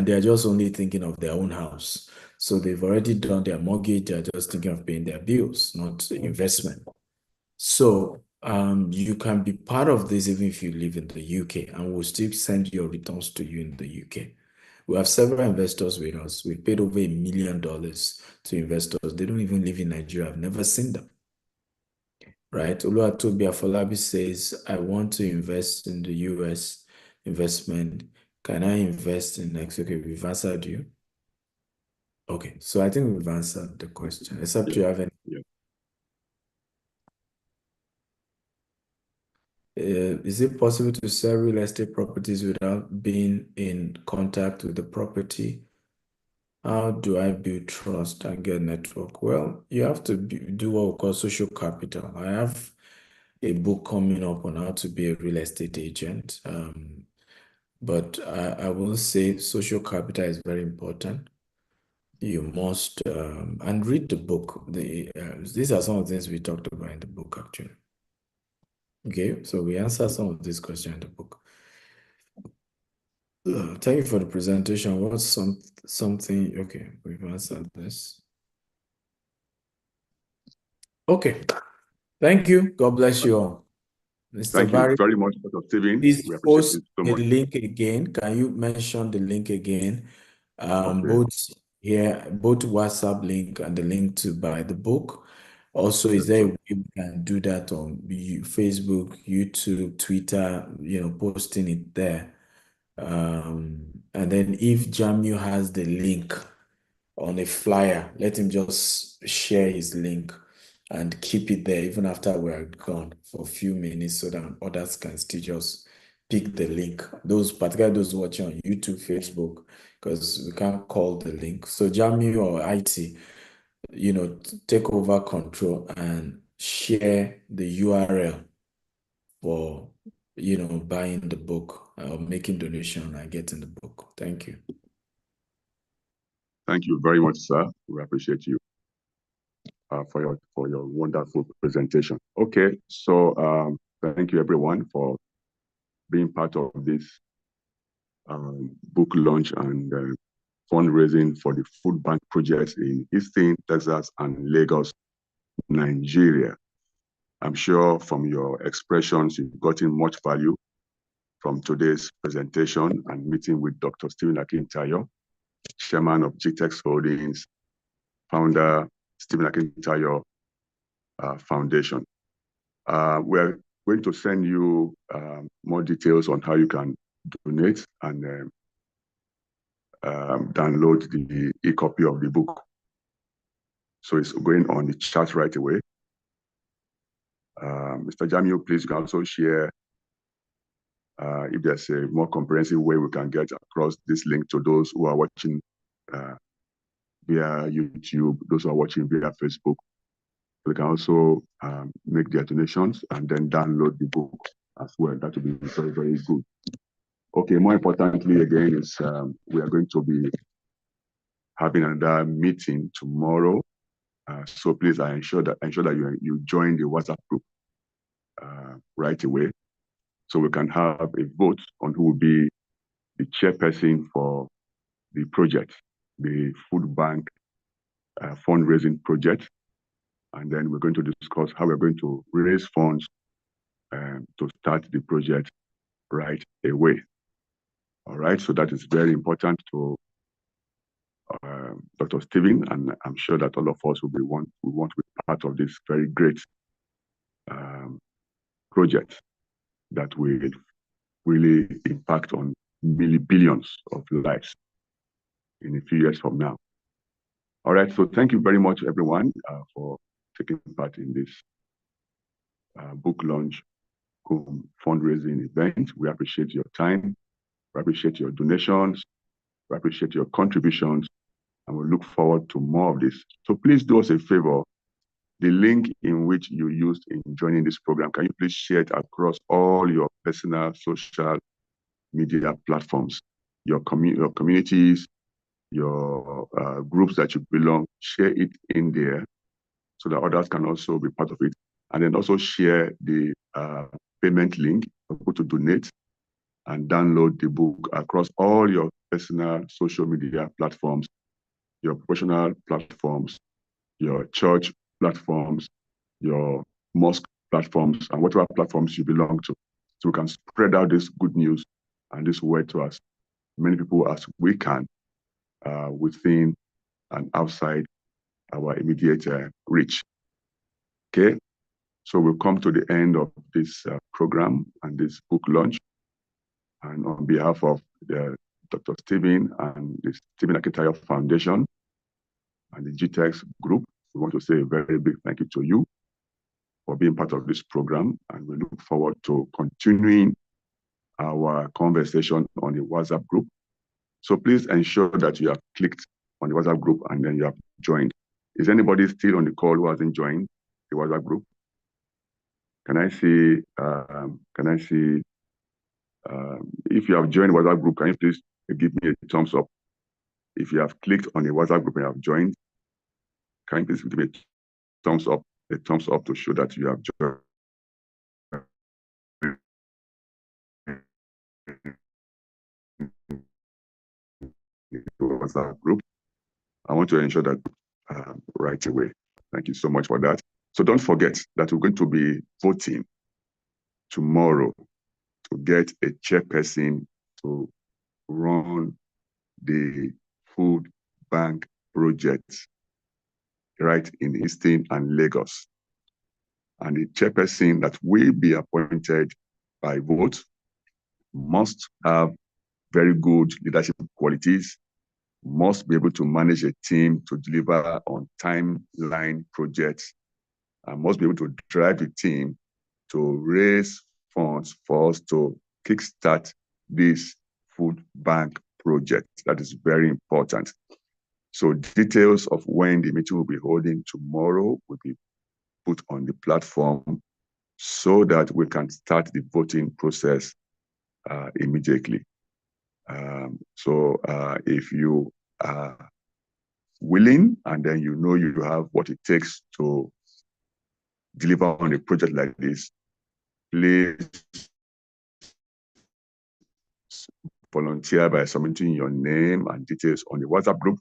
they're just only thinking of their own house. So they've already done their mortgage, they're just thinking of paying their bills, not investment. So you can be part of this even if you live in the UK, and we'll still send your returns to you in the UK. We have several investors with us. We've paid over $1 million to investors. They don't even live in Nigeria. I've never seen them. Right? Oluwatobi Afolabi says, I want to invest in the US investment. Can I invest in next? Okay, we've answered you. Okay, so I think we've answered the question, except you have any. Is it possible to sell real estate properties without being in contact with the property? How do I build trust and get network? Well, you have to do what we call social capital. I have a book coming up on how to be a real estate agent. But I will say social capital is very important. You must, and read the book. These are some of the things we talked about in the book, actually. Okay, so we answer some of these questions in the book. Thank you for the presentation. What's something? Okay, we've answered this. Okay, thank you. God bless you all. Mr. Thank Barry, you very much, Dr. Steven. please We appreciate post it so the much. link again. Can you mention the link again? Okay. Both WhatsApp link and the link to buy the book. Also, is there a way we can do that on Facebook, YouTube, Twitter, posting it there? And then if Jamil has the link on a flyer, let him just share his link and keep it there even after we're gone for a few minutes so that others can still just pick the link. Particularly those watching on YouTube, Facebook, because we can't call the link. So Jamil or IT, take over control and share the URL for buying the book or making donation and getting the book. Thank you. Thank you very much, sir. We appreciate you for your wonderful presentation. Okay, so thank you everyone for being part of this book launch and fundraising for the food bank projects in Houston, Texas, and Lagos, Nigeria. I'm sure from your expressions, you've gotten much value from today's presentation and meeting with Dr. Stephen Akintayo, Chairman of GTEX Holdings, founder Stephen Akintayo Foundation. We're going to send you more details on how you can donate and download the e-copy of the book. So it's going on the chat right away. Mr. Jamiu, please, you can also share if there's a more comprehensive way we can get across this link to those who are watching via YouTube, those who are watching via Facebook. They can also make their donations and then download the book as well. That would be very, very good. Okay, more importantly, again, is we are going to be having another meeting tomorrow. So please, I ensure that you join the WhatsApp group right away, so we can have a vote on who will be the chairperson for the project, the food bank fundraising project. And then we're going to discuss how we're going to raise funds to start the project right away. All right, so that is very important to Dr. Stephen, and I'm sure that all of us will want to be part of this very great project that will really impact on billions of lives in a few years from now. All right, so thank you very much, everyone, for taking part in this book launch fundraising event. We appreciate your time, we appreciate your donations, we appreciate your contributions, and we look forward to more of this. So please do us a favor. The link in which you used in joining this program, can you please share it across all your personal social media platforms, your communities, your groups that you belong, share it in there so that others can also be part of it. And then also share the payment link for people to donate and download the book across all your personal social media platforms, your professional platforms, your church platforms, your mosque platforms, and whatever platforms you belong to. So we can spread out this good news and this word to as many people as we can within and outside our immediate reach. Okay, so we'll come to the end of this program and this book launch. And on behalf of the Dr. Stephen and the Stephen Akintayo Foundation and the GTEX group, we want to say a very big thank you to you for being part of this program. And we look forward to continuing our conversation on the WhatsApp group. So please ensure that you have clicked on the WhatsApp group and then you have joined. Is anybody still on the call who hasn't joined the WhatsApp group? Can I see, if you have joined the WhatsApp group, can you please give me a thumbs up? If you have clicked on the WhatsApp group and have joined, can you please give me a thumbs up to show that you have joined the WhatsApp group? I want to ensure that right away. Thank you so much for that. So don't forget that we're going to be voting tomorrow to get a chairperson to run the food bank project right in Houston and Lagos. And the chairperson that will be appointed by vote must have very good leadership qualities, must be able to manage a team to deliver on timeline projects, and must be able to drive the team to raise funds for us to kickstart this food bank project. That is very important. So details of when the meeting will be holding tomorrow will be put on the platform so that we can start the voting process immediately. So if you are willing and then you know you have what it takes to deliver on a project like this, please volunteer by submitting your name and details on the WhatsApp group,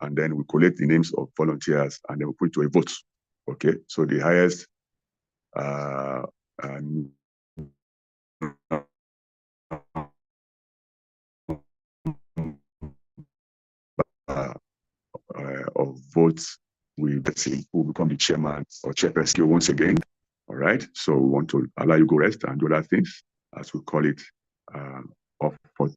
and then we collect the names of volunteers and then we put it to a vote. Okay, so the highest of votes, we see who become the chairman or chairperson once again. All right. So we want to allow you go rest and do other things, as we call it, off for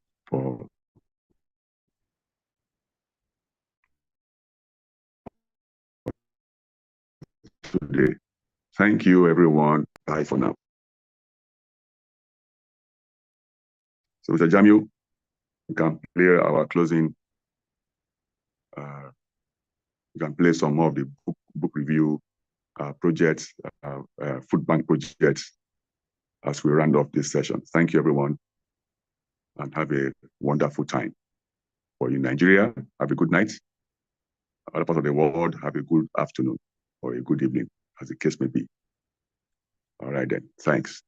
today. Thank you, everyone. Bye for now. So, Mr. Jamil, you can play our closing. You can play some more of the book review projects, food bank projects, as we round off this session. Thank you, everyone, and have a wonderful time. For you in Nigeria, have a good night. Other parts of the world, have a good afternoon or a good evening, as the case may be. All right, then. Thanks.